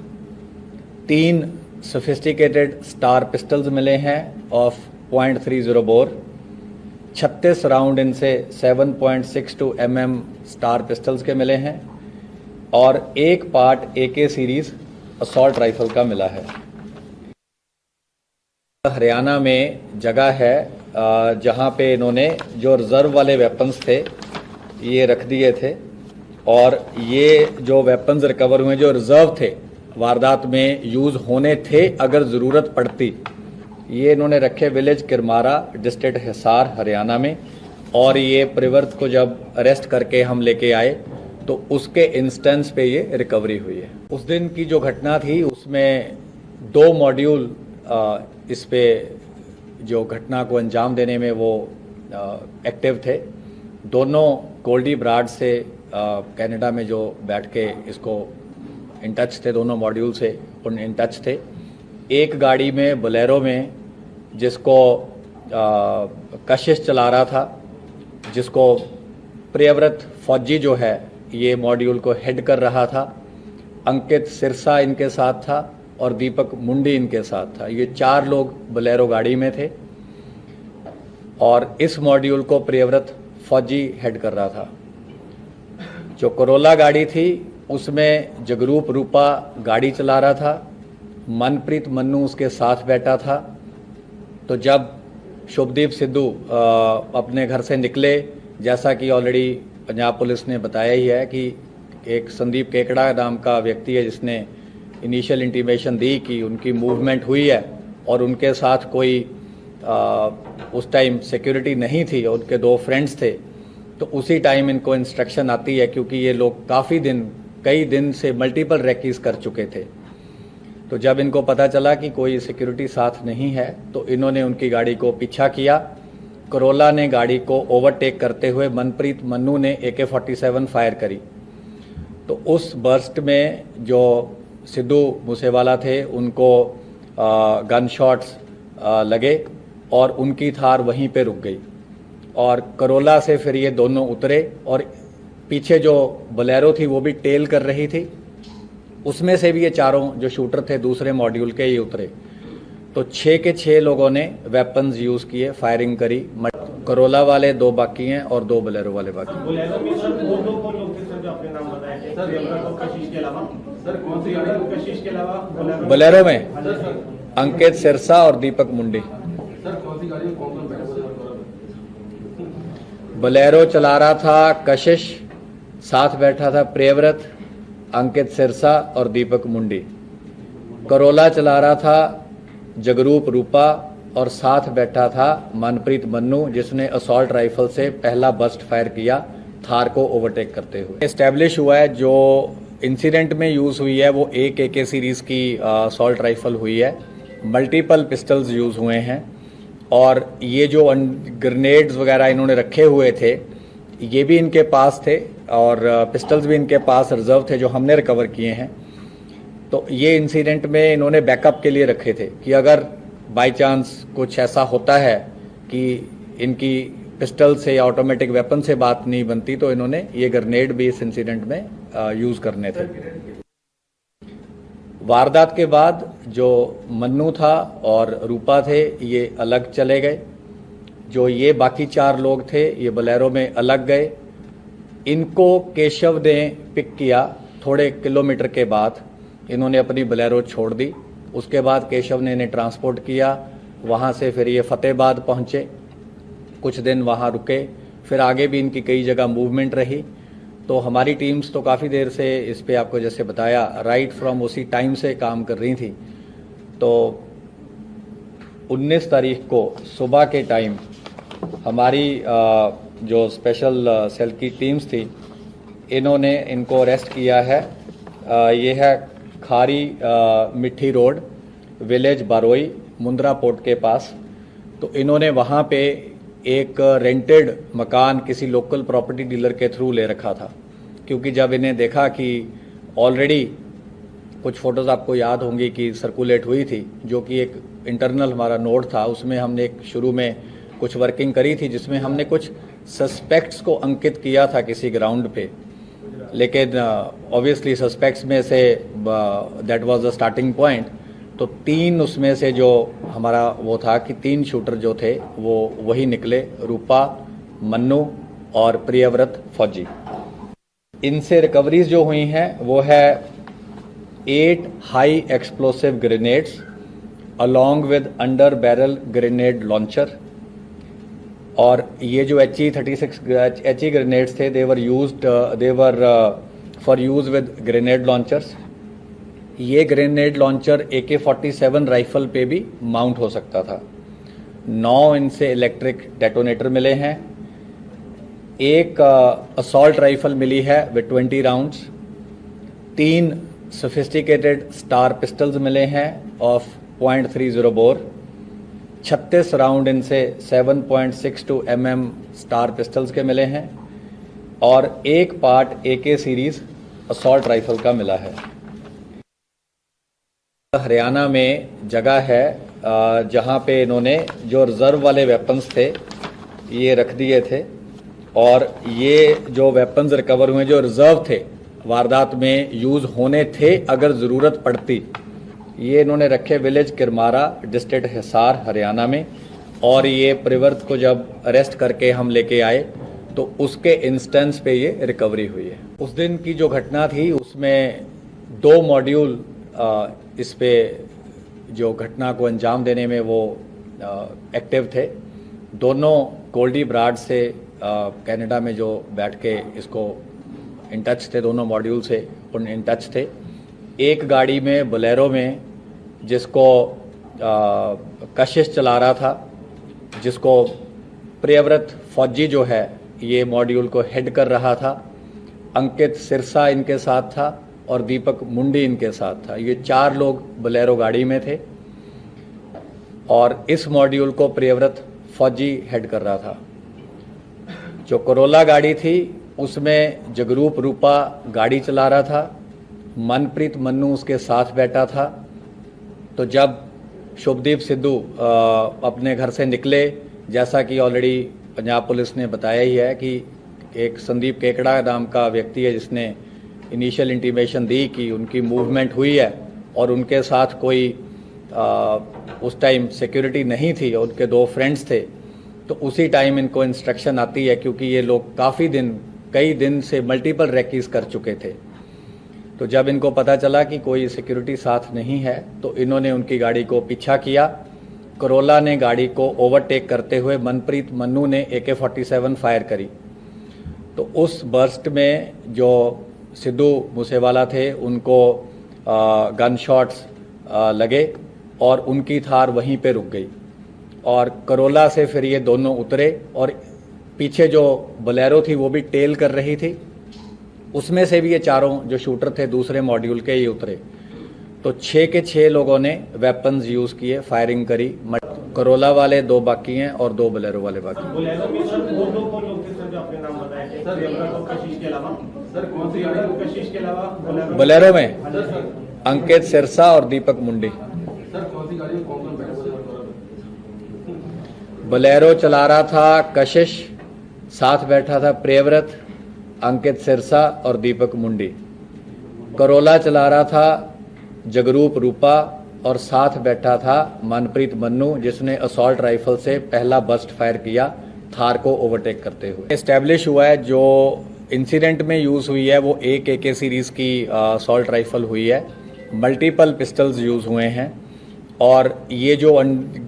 3 sophisticated star pistols मिले हैं ऑफ .30 बोर। 36 राउंड इनसे 7.62 mm स्टार पिस्टल्स के मिले हैं और एक part AK series assault rifle का मिला है। हरियाणा में जगह है जहां पे इन्होंने जो रिजर्व वाले वेपन्स थे ये रख दिए थे, और ये जो वेपन्स रिकवर हुए जो रिजर्व थे वारदात में यूज होने थे अगर जरूरत पड़ती, ये इन्होंने रखे विलेज किरमारा, डिस्ट्रिक्ट हिसार, हरियाणा में। और ये प्रियव्रत को जब अरेस्ट करके हम लेके आए तो उसके इंस्टेंस पे ये रिकवरी हुई है। उस दिन की जो घटना थी उसमें 2 मॉड्यूल इस पे जो घटना को अंजाम देने में वो एक्टिव थे। दोनों गोल्डी ब्राड से कनाडा में जो बैठ के इसको इन टच थे, दोनों मॉड्यूल से उन इन टच थे। एक गाड़ी में बोलेरो में जिसको कशिश चला रहा था, जिसको प्रियव्रत फौजी जो है ये मॉड्यूल को हेड कर रहा था। अंकित सिरसा इनके साथ था और दीपक मुंडी इनके साथ था। ये 4 लोग बोलेरो गाड़ी में थे और इस मॉड्यूल को प्रियव्रत फौजी हेड कर रहा था। जो करोला गाड़ी थी उसमें जगरूप रूपा गाड़ी चला रहा था, मनप्रीत मन्नू उसके साथ बैठा था। तो जब शुभदीप सिद्धू अपने घर से निकले, जैसा कि ऑलरेडी पंजाब पुलिस ने बताया ही है कि एक संदीप केकड़ा नाम का व्यक्ति है जिसने इनिशियल इंटीमेशन दी कि उनकी मूवमेंट हुई है और उनके साथ कोई उस टाइम सिक्योरिटी नहीं थी और उनके 2 फ्रेंड्स थे। तो उसी टाइम इनको इंस्ट्रक्शन आती है, क्योंकि ये लोग कई दिन से मल्टीपल रेकीज कर चुके थे। तो जब इनको पता चला कि कोई सिक्योरिटी साथ नहीं है तो इन्होंने उनकी गाड़ी को पीछा किया। करोला ने गाड़ी को ओवरटेक करते हुए मनप्रीत मन्नू ने AK-47 फायर करी। तो उस बर्स्ट में जो सिद्धू मूसेवाला थे उनको गन शॉट्स लगे और उनकी थार वहीं पे रुक गई। और करोला से फिर ये दोनों उतरे और पीछे जो बोलेरो थी वो भी टेल कर रही थी, उसमें से भी ये 4 जो शूटर थे दूसरे मॉड्यूल के ये उतरे। तो 6 के 6 लोगों ने वेपन्स यूज किए, फायरिंग करी। करोला वाले 2 बाकी हैं और 2 बोलेरो वाले बाकी हैं। बोलेरो में सर वो लोग थे सर जो अपने नाम बताए थे, कशिश के अलावा सर कौन सी गाड़ी? कशिश के अलावा बोलेरो में अंकित सिरसा और दीपक मुंडी। सर कौन सी गाड़ी में कौन कौन बैठा हुआ था? बोलेरो चला रहा था कशिश, साथ बैठा था प्रियव्रत, अंकित सिरसा और दीपक मुंडी। करोला चला रहा था जगरूप रूपा और साथ बैठा था मनप्रीत मन्नू, जिसने असॉल्ट राइफल से पहला बस्ट फायर किया थार को ओवरटेक करते हुए। एस्टैब्लिश हुआ है जो इंसिडेंट में यूज हुई है वो एक AK सीरीज की असॉल्ट राइफल हुई है, मल्टीपल पिस्टल्स यूज हुए हैं और ये जो ग्रेनेड्स वगैरह इन्होंने रखे हुए थे ये भी इनके पास थे और पिस्टल्स भी इनके पास रिजर्व थे जो हमने रिकवर किए हैं। तो ये इंसिडेंट में इन्होंने बैकअप के लिए रखे थे कि अगर बाय चांस कुछ ऐसा होता है कि इनकी पिस्टल से या ऑटोमेटिक वेपन से बात नहीं बनती तो इन्होंने ये ग्रेनेड भी इस इंसिडेंट में यूज करने थे। वारदात के बाद जो मन्नू था और रूपा थे ये अलग चले गए, जो ये बाकी 4 लोग थे ये बोलेरो में अलग गए। इनको केशव ने पिक किया, थोड़े किलोमीटर के बाद इन्होंने अपनी बोलेरो छोड़ दी। उसके बाद केशव ने इन्हें ट्रांसपोर्ट किया, वहाँ से फिर ये फतेहाबाद पहुँचे, कुछ दिन वहाँ रुके, फिर आगे भी इनकी कई जगह मूवमेंट रही। तो हमारी टीम्स तो काफ़ी देर से इस पे आपको जैसे बताया राइट फ्रॉम उसी टाइम से काम कर रही थी। तो 19 तारीख को सुबह के टाइम हमारी जो स्पेशल सेल की टीम्स थी इन्होंने इनको अरेस्ट किया है। ये है खारी मिट्टी रोड, विलेज बारोई, मुंद्रा पोर्ट के पास। तो इन्होंने वहाँ पे एक रेंटेड मकान किसी लोकल प्रॉपर्टी डीलर के थ्रू ले रखा था, क्योंकि जब इन्हें देखा कि ऑलरेडी कुछ फोटोज आपको याद होंगी कि सर्कुलेट हुई थी, जो कि एक इंटरनल हमारा नोट था, उसमें हमने एक शुरू में कुछ वर्किंग करी थी जिसमें हमने कुछ सस्पेक्ट्स को अंकित किया था किसी ग्राउंड पे, लेकिन ऑब्वियसली सस्पेक्ट्स में say that was the starting point. तो 3 उसमें से जो हमारा वो था कि 3 शूटर जो थे वो वही निकले, रूपा, मन्नू और प्रियव्रत फौजी। इनसे रिकवरीज जो हुई हैं वो है 8 high explosive grenades along with under barrel grenade launcher. और ये जो HE ग्रेनेड्स थे they were for use with grenade launchers. ये ग्रेनेड लॉन्चर AK-47 राइफल पे भी माउंट हो सकता था। 9 इनसे इलेक्ट्रिक डेटोनेटर मिले हैं। एक असॉल्ट राइफल मिली है with 20 rounds. 3 sophisticated star pistols मिले हैं ऑफ .30 बोर। 36 राउंड इनसे 7.62 mm स्टार पिस्टल्स के मिले हैं और एक part AK series assault rifle का मिला है। हरियाणा में जगह है जहां पे इन्होंने जो रिजर्व वाले वेपन्स थे ये रख दिए थे और ये जो वेपन्स रिकवर हुए जो रिजर्व थे वारदात में यूज होने थे अगर जरूरत पड़ती, ये इन्होंने रखे विलेज किरमारा, डिस्ट्रिक्ट हिसार, हरियाणा में। और ये प्रियव्रत को जब अरेस्ट करके हम लेके आए तो उसके इंस्टेंस पे ये रिकवरी हुई है। उस दिन की जो घटना थी उसमें 2 मॉड्यूल इस पे जो घटना को अंजाम देने में वो एक्टिव थे। दोनों गोल्डी ब्राड से कनाडा में जो बैठ के इसको इन टच थे, दोनों मॉड्यूल से उन इन टच थे। एक गाड़ी में बोलेरो में जिसको कशिश चला रहा था, जिसको प्रियव्रत फौजी जो है ये मॉड्यूल को हेड कर रहा था। अंकित सिरसा इनके साथ था और दीपक मुंडी इनके साथ था। ये 4 लोग बोलेरो गाड़ी में थे और इस मॉड्यूल को प्रियव्रत फौजी हेड कर रहा था। जो करोला गाड़ी थी उसमें जगरूप रूपा गाड़ी चला रहा था, मनप्रीत मन्नू उसके साथ बैठा था। तो जब शुभदीप सिद्धू अपने घर से निकले, जैसा कि ऑलरेडी पंजाब पुलिस ने बताया ही है कि एक संदीप केकड़ा नाम का व्यक्ति है जिसने इनिशियल इंटीमेशन दी कि उनकी मूवमेंट हुई है और उनके साथ कोई उस टाइम सिक्योरिटी नहीं थी और उनके 2 फ्रेंड्स थे। तो उसी टाइम इनको इंस्ट्रक्शन आती है, क्योंकि ये लोग कई दिन से मल्टीपल रैकीज कर चुके थे। तो जब इनको पता चला कि कोई सिक्योरिटी साथ नहीं है तो इन्होंने उनकी गाड़ी को पीछा किया। करोला ने गाड़ी को ओवरटेक करते हुए मनप्रीत मन्नू ने AK-47 फायर करी। तो उस बर्स्ट में जो सिद्धू मूसेवाला थे उनको गन शॉट्स लगे और उनकी थार वहीं पे रुक गई और करोला से फिर ये दोनों उतरे और पीछे जो बोलेरो थी वो भी टेल कर रही थी, उसमें से भी ये चारों जो शूटर थे दूसरे मॉड्यूल के ये उतरे। तो 6 के 6 लोगों ने वेपन्स यूज किए, फायरिंग करी। करोला वाले 2 बाकी हैं और 2 बोलेरो वाले बाकी हैं। बोलेरो में सर वो लोग थे सर जो आपने नाम बताया थे सर प्रियव्रत और कशिश के अलावा। सर कौन सी गाड़ी? कशिश के अलावा बोलेरो में सर अंकित सिरसा और दीपक मुंडी। सर कौन सी गाड़ी में कौन बैठे हुए थे? बोलेरो चला रहा था कशिश, साथ बैठा था प्रियव्रत, अंकित सिरसा और दीपक मुंडी। करोला चला रहा था जगरूप रूपा और साथ बैठा था मनप्रीत मन्नू, जिसने असॉल्ट राइफल से पहला बस्ट फायर किया थार को ओवरटेक करते हुए। एस्टैब्लिश हुआ है जो इंसिडेंट में यूज हुई है वो एक AK सीरीज की असॉल्ट राइफल हुई है, मल्टीपल पिस्टल्स यूज हुए हैं और ये जो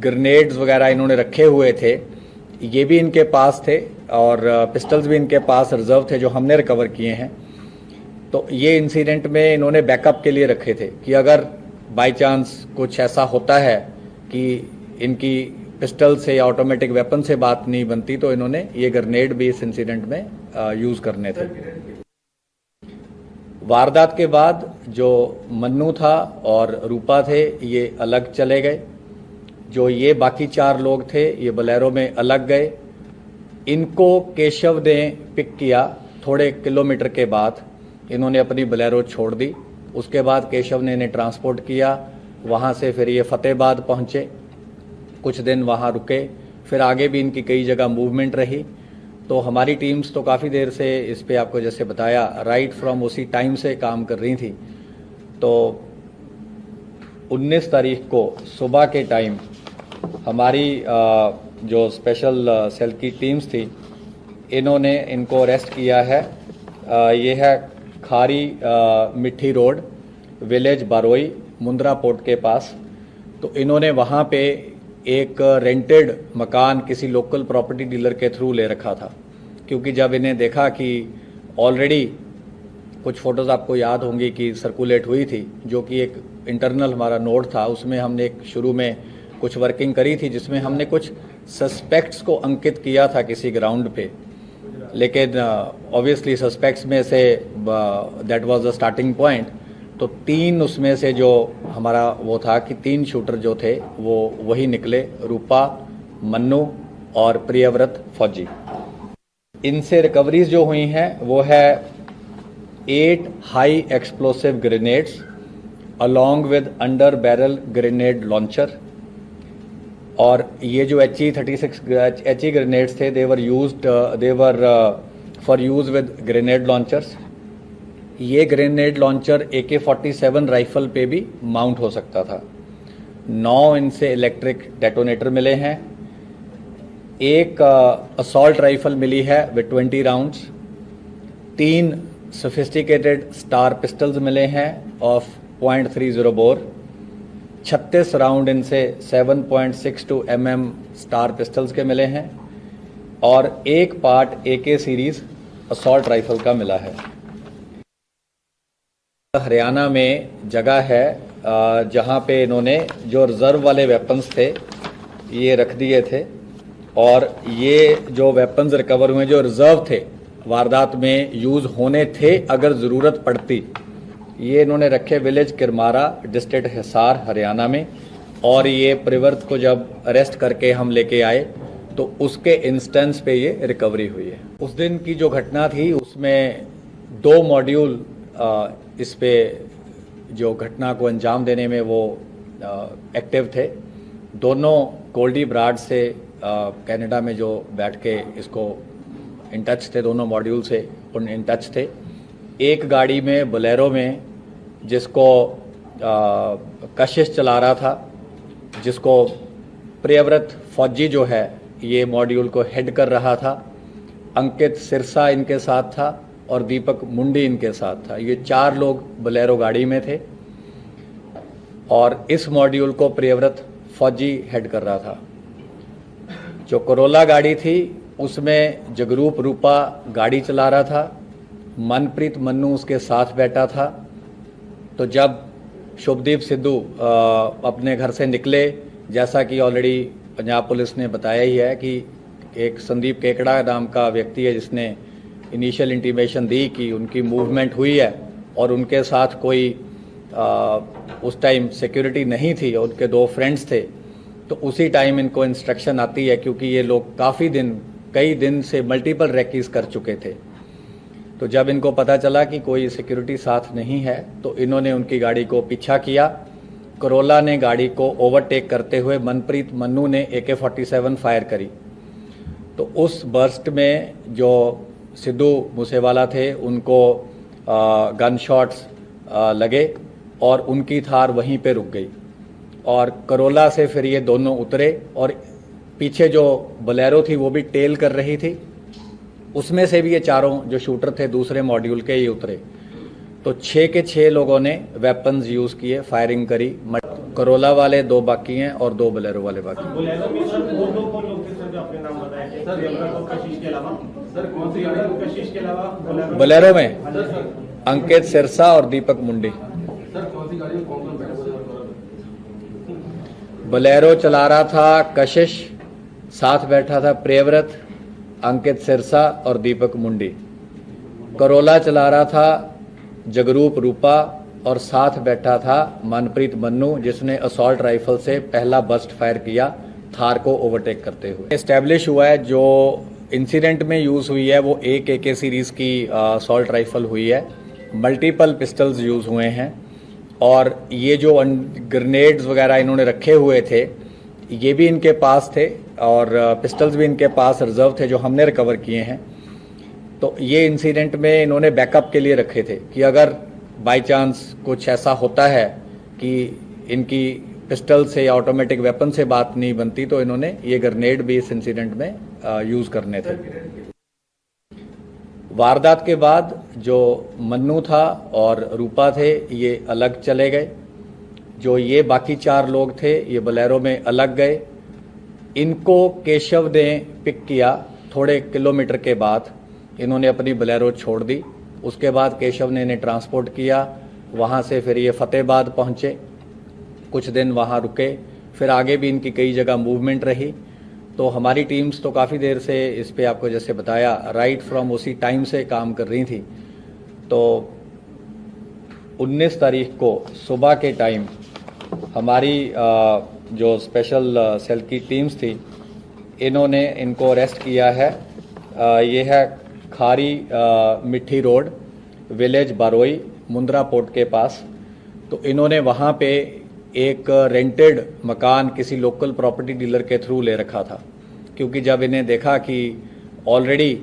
ग्रेनेड्स वगैरह इन्होंने रखे हुए थे ये भी इनके पास थे और पिस्टल्स भी इनके पास रिजर्व थे जो हमने रिकवर किए हैं। तो ये इंसिडेंट में इन्होंने बैकअप के लिए रखे थे कि अगर बाय चांस कुछ ऐसा होता है कि इनकी पिस्टल से या ऑटोमेटिक वेपन से बात नहीं बनती तो इन्होंने ये ग्रेनेड भी इस इंसिडेंट में यूज करने थे। वारदात के बाद जो मन्नू था और रूपा थे ये अलग चले गए। जो ये बाकी 4 लोग थे ये बोलेरो में अलग गए। इनको केशव ने पिक किया, थोड़े किलोमीटर के बाद इन्होंने अपनी बोलेरो छोड़ दी। उसके बाद केशव ने इन्हें ट्रांसपोर्ट किया, वहाँ से फिर ये फतेहाबाद पहुँचे, कुछ दिन वहाँ रुके, फिर आगे भी इनकी कई जगह मूवमेंट रही। तो हमारी टीम्स तो काफ़ी देर से इस पे आपको जैसे बताया राइट फ्रॉम उसी टाइम से काम कर रही थी। तो 19 तारीख को सुबह के टाइम हमारी जो स्पेशल सेल की टीम्स थी इन्होंने इनको अरेस्ट किया है। ये है खारी मिट्टी रोड, विलेज बारोई, मुंद्रा पोर्ट के पास। तो इन्होंने वहाँ पे एक रेंटेड मकान किसी लोकल प्रॉपर्टी डीलर के थ्रू ले रखा था, क्योंकि जब इन्हें देखा कि ऑलरेडी कुछ फ़ोटोज़ आपको याद होंगी कि सर्कुलेट हुई थी, जो कि एक इंटरनल हमारा नोट था, उसमें हमने एक शुरू में कुछ वर्किंग करी थी जिसमें हमने कुछ सस्पेक्ट्स को अंकित किया था किसी ग्राउंड पे। लेकिन ऑब्वियसली सस्पेक्ट्स में say that was the starting point. तो 3 उसमें से जो हमारा वो था कि 3 शूटर जो थे वो वही निकले, रूपा, मन्नू और प्रियव्रत फौजी। इनसे रिकवरीज जो हुई हैं वो है 8 high explosive grenades along with under barrel grenade launcher. और ये जो HE-36 ग्रेनेड्स थे they were for use with grenade launchers. ये ग्रेनेड लॉन्चर AK-47 राइफल पे भी माउंट हो सकता था। 9 इनसे इलेक्ट्रिक डेटोनेटर मिले हैं। एक असॉल्ट राइफल मिली है with 20 rounds. 3 sophisticated star pistols मिले हैं ऑफ .30 बोर। 36 राउंड इनसे 7.62 mm स्टार पिस्टल्स के मिले हैं और एक part AK series assault rifle का मिला है। हरियाणा में जगह है जहां पे इन्होंने जो रिजर्व वाले वेपन्स थे ये रख दिए थे और ये जो वेपन्स रिकवर हुए जो रिजर्व थे वारदात में यूज होने थे अगर ज़रूरत पड़ती, ये इन्होंने रखे विलेज किरमारा, डिस्ट्रिक्ट हिसार, हरियाणा में। और ये प्रियव्रत को जब अरेस्ट करके हम लेके आए तो उसके इंस्टेंस पे ये रिकवरी हुई है। उस दिन की जो घटना थी उसमें 2 मॉड्यूल इस पे जो घटना को अंजाम देने में वो एक्टिव थे। दोनों गोल्डी ब्राड से कनाडा में जो बैठ के इसको इन टच थे, दोनों मॉड्यूल से उन इन टच थे। एक गाड़ी में बोलेरो में जिसको कशिश चला रहा था, जिसको प्रियव्रत फौजी जो है ये मॉड्यूल को हेड कर रहा था। अंकित सिरसा इनके साथ था और दीपक मुंडी इनके साथ था। ये 4 लोग बोलेरो गाड़ी में थे और इस मॉड्यूल को प्रियव्रत फौजी हेड कर रहा था। जो करोला गाड़ी थी उसमें जगरूप रूपा गाड़ी चला रहा था, मनप्रीत मन्नू उसके साथ बैठा था। तो जब शुभदीप सिद्धू अपने घर से निकले, जैसा कि ऑलरेडी पंजाब पुलिस ने बताया ही है कि एक संदीप केकड़ा नाम का व्यक्ति है जिसने इनिशियल इंटीमेशन दी कि उनकी मूवमेंट हुई है और उनके साथ कोई उस टाइम सिक्योरिटी नहीं थी और उनके 2 फ्रेंड्स थे। तो उसी टाइम इनको इंस्ट्रक्शन आती है, क्योंकि ये लोग कई दिन से मल्टीपल रेकीज कर चुके थे। तो जब इनको पता चला कि कोई सिक्योरिटी साथ नहीं है तो इन्होंने उनकी गाड़ी को पीछा किया। करोला ने गाड़ी को ओवरटेक करते हुए मनप्रीत मन्नू ने AK-47 फायर करी। तो उस बर्स्ट में जो सिद्धू मूसेवाला थे उनको गन शॉट्स लगे और उनकी थार वहीं पे रुक गई और करोला से फिर ये दोनों उतरे और पीछे जो बोलेरो थी वो भी टेल कर रही थी, उसमें से भी ये 4 जो शूटर थे दूसरे मॉड्यूल के ये उतरे। तो 6 के 6 लोगों ने वेपन्स यूज किए, फायरिंग करी। करोला वाले 2 बाकी हैं और 2 बोलेरो वाले बाकी हैं। बोलेरो में सर वो 2 कौन लोग थे सर जो आपने नाम बताया थे? सर प्रियव्रत और कशिश के अलावा सर कौन सी गाड़ी है? कशिश के अलावा बोलेरो में अंकित सिरसा और दीपक मुंडी। सर कौन सी गाड़ी में कौन बैठे हुए थे? बोलेरो चला रहा था कशिश, साथ बैठा था प्रियव्रत, अंकित सिरसा और दीपक मुंडी। करोला चला रहा था जगरूप रूपा और साथ बैठा था मनप्रीत मन्नू, जिसने असॉल्ट राइफल से पहला बस्ट फायर किया थार को ओवरटेक करते हुए। एस्टैब्लिश हुआ है जो इंसिडेंट में यूज हुई है वो एक AK सीरीज की असॉल्ट राइफल हुई है, मल्टीपल पिस्टल्स यूज हुए हैं और ये जो ग्रेनेड्स वगैरह इन्होंने रखे हुए थे ये भी इनके पास थे और पिस्टल्स भी इनके पास रिजर्व थे जो हमने रिकवर किए हैं। तो ये इंसिडेंट में इन्होंने बैकअप के लिए रखे थे कि अगर बाय चांस कुछ ऐसा होता है कि इनकी पिस्टल से या ऑटोमेटिक वेपन से बात नहीं बनती तो इन्होंने ये ग्रेनेड भी इस इंसिडेंट में यूज करने थे। वारदात के बाद जो मन्नू था और रूपा थे ये अलग चले गए। जो ये बाकी 4 लोग थे ये बोलेरो में अलग गए। इनको केशव ने पिक किया, थोड़े किलोमीटर के बाद इन्होंने अपनी बोलेरो छोड़ दी। उसके बाद केशव ने इन्हें ट्रांसपोर्ट किया, वहाँ से फिर ये फतेहाबाद पहुँचे, कुछ दिन वहाँ रुके, फिर आगे भी इनकी कई जगह मूवमेंट रही। तो हमारी टीम्स तो काफ़ी देर से इस पे आपको जैसे बताया राइट फ्रॉम उसी टाइम से काम कर रही थी। तो 19 तारीख को सुबह के टाइम हमारी जो स्पेशल सेल की टीम्स थी इन्होंने इनको अरेस्ट किया है। ये है खारी मिट्टी रोड, विलेज बारोई, मुंद्रा पोर्ट के पास। तो इन्होंने वहाँ पे एक रेंटेड मकान किसी लोकल प्रॉपर्टी डीलर के थ्रू ले रखा था, क्योंकि जब इन्हें देखा कि ऑलरेडी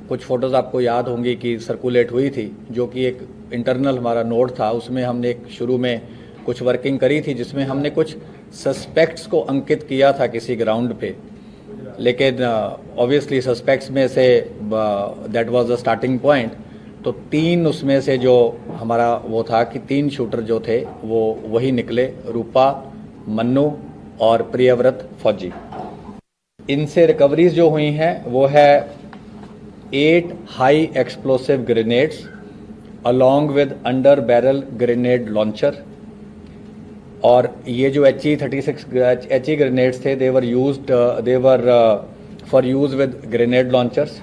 कुछ फ़ोटोज़ आपको याद होंगी कि सर्कुलेट हुई थी, जो कि एक इंटरनल हमारा नोट था, उसमें हमने एक शुरू में कुछ वर्किंग करी थी जिसमें हमने कुछ सस्पेक्ट्स को अंकित किया था किसी ग्राउंड पे। लेकिन ऑब्वियसली सस्पेक्ट्स में say that was the starting point. तो 3 उसमें से जो हमारा वो था कि 3 शूटर जो थे वो वही निकले, रूपा, मन्नू और प्रियव्रत फौजी। इनसे रिकवरीज जो हुई हैं वो है 8 high explosive grenades along with under barrel grenade launcher. और ये जो HE-36 ग्रेनेड्स थे they were for use with grenade launchers.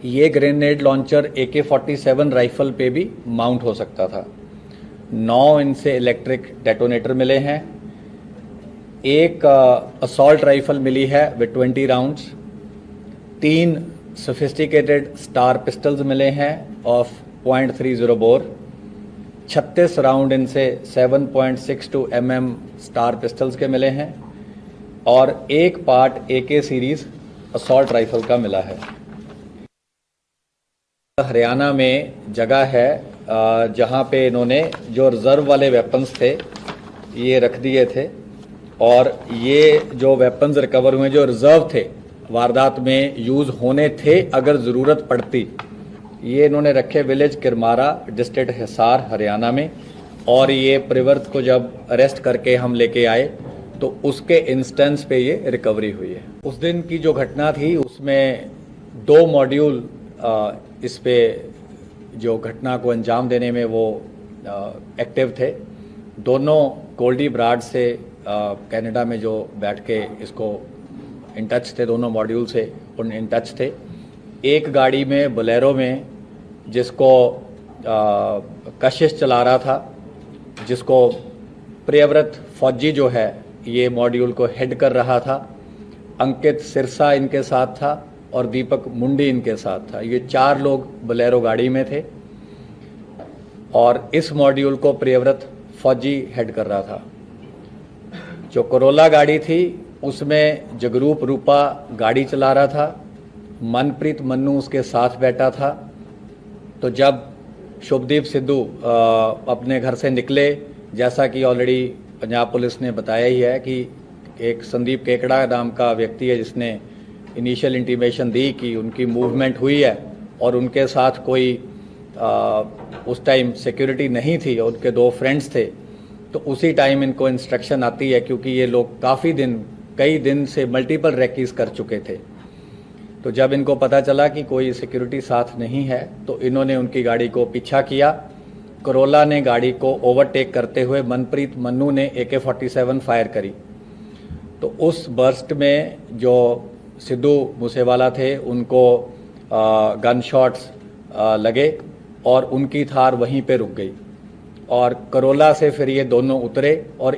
ये ग्रेनेड लॉन्चर AK-47 राइफल पे भी माउंट हो सकता था। 9 इनसे इलेक्ट्रिक डेटोनेटर मिले हैं। एक असॉल्ट राइफल मिली है with 20 rounds. 3 sophisticated star pistols मिले हैं ऑफ .30 बोर। 36 राउंड इनसे 7.62 mm स्टार पिस्टल्स के मिले हैं और एक part AK series assault rifle का मिला है। हरियाणा में जगह है जहां पे इन्होंने जो रिजर्व वाले वेपन्स थे ये रख दिए थे और ये जो वेपन्स रिकवर हुए जो रिजर्व थे वारदात में यूज होने थे अगर ज़रूरत पड़ती ये इन्होंने रखे विलेज किरमारा, डिस्ट्रिक्ट हिसार, हरियाणा में। और ये प्रिवर्त को जब अरेस्ट करके हम लेके आए तो उसके इंस्टेंस पे ये रिकवरी हुई है। उस दिन की जो घटना थी उसमें 2 मॉड्यूल इस पे जो घटना को अंजाम देने में वो एक्टिव थे। दोनों गोल्डी ब्राड से कनाडा में जो बैठ के इसको इन टच थे, दोनों मॉड्यूल से उन इन टच थे। एक गाड़ी में बोलेरो में जिसको कशिश चला रहा था, जिसको प्रियव्रत फौजी जो है ये मॉड्यूल को हेड कर रहा था। अंकित सिरसा इनके साथ था और दीपक मुंडी इनके साथ था। ये 4 लोग बोलेरो गाड़ी में थे और इस मॉड्यूल को प्रियव्रत फौजी हेड कर रहा था। जो करोला गाड़ी थी उसमें जगरूप रूपा गाड़ी चला रहा था, मनप्रीत मन्नू उसके साथ बैठा था। तो जब शुभदीप सिद्धू अपने घर से निकले, जैसा कि ऑलरेडी पंजाब पुलिस ने बताया ही है कि एक संदीप केकड़ा नाम का व्यक्ति है जिसने इनिशियल इंटीमेशन दी कि उनकी मूवमेंट हुई है और उनके साथ कोई उस टाइम सिक्योरिटी नहीं थी और उनके 2 फ्रेंड्स थे। तो उसी टाइम इनको इंस्ट्रक्शन आती है, क्योंकि ये लोग कई दिन से मल्टीपल रेकीज कर चुके थे। तो जब इनको पता चला कि कोई सिक्योरिटी साथ नहीं है तो इन्होंने उनकी गाड़ी को पीछा किया। करोला ने गाड़ी को ओवरटेक करते हुए मनप्रीत मन्नू ने AK-47 फायर करी। तो उस बर्स्ट में जो सिद्धू मूसेवाला थे उनको गन शॉट्स लगे और उनकी थार वहीं पे रुक गई। और करोला से फिर ये दोनों उतरे और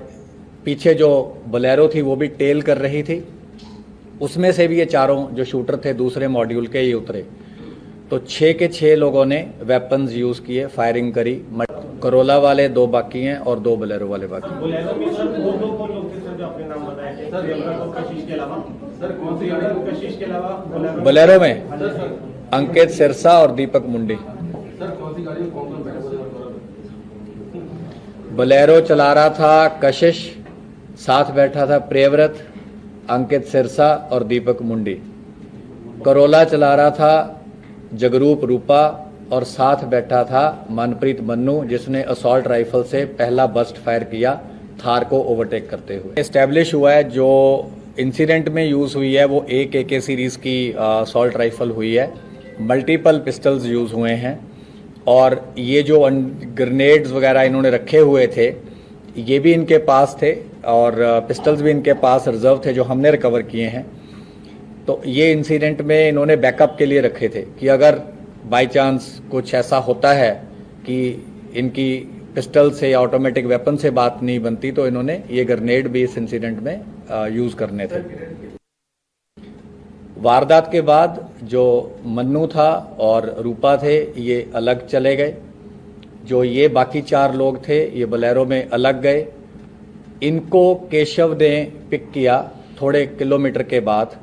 पीछे जो बोलेरो थी वो भी टेल कर रही थी, उसमें से भी ये 4 जो शूटर थे दूसरे मॉड्यूल के ये उतरे। तो 6 के 6 लोगों ने वेपन्स यूज किए, फायरिंग करी। करोला वाले 2 बाकी हैं और 2 बोलेरो वाले बाकी हैं। बोलेरो में सर वो 2 कौन लोग थे सर जो आपने नाम बताया थे? सर प्रियव्रत और कशिश के अलावा सर कौन सी गाड़ी? कशिश के अलावा बोलेरो में अंकित सिरसा और दीपक मुंडी। सर कौन सी गाड़ी में कौन बैठा हुआ था? बोलेरो चला रहा था कशिश, साथ बैठा था प्रियव्रत, अंकित सिरसा और दीपक मुंडी। करोला चला रहा था जगरूप रूपा और साथ बैठा था मनप्रीत मन्नू, जिसने असॉल्ट राइफल से पहला बस्ट फायर किया थार को ओवरटेक करते हुए। एस्टेब्लिश हुआ है जो इंसिडेंट में यूज हुई है वो एक AK सीरीज की असॉल्ट राइफल हुई है। मल्टीपल पिस्टल्स यूज हुए हैं और ये जो ग्रेनेड्स वगैरह इन्होंने रखे हुए थे ये भी इनके पास थे और पिस्टल्स भी इनके पास रिजर्व थे जो हमने रिकवर किए हैं। तो ये इंसिडेंट में इन्होंने बैकअप के लिए रखे थे कि अगर बाय चांस कुछ ऐसा होता है कि इनकी पिस्टल से या ऑटोमेटिक वेपन से बात नहीं बनती तो इन्होंने ये ग्रेनेड भी इस इंसिडेंट में यूज करने थे। वारदात के बाद जो मन्नू था और रूपा थे ये अलग चले गए। जो ये बाकी 4 लोग थे ये बोलेरो में अलग गए। इनको केशव ने पिक किया थोड़े किलोमीटर के बाद।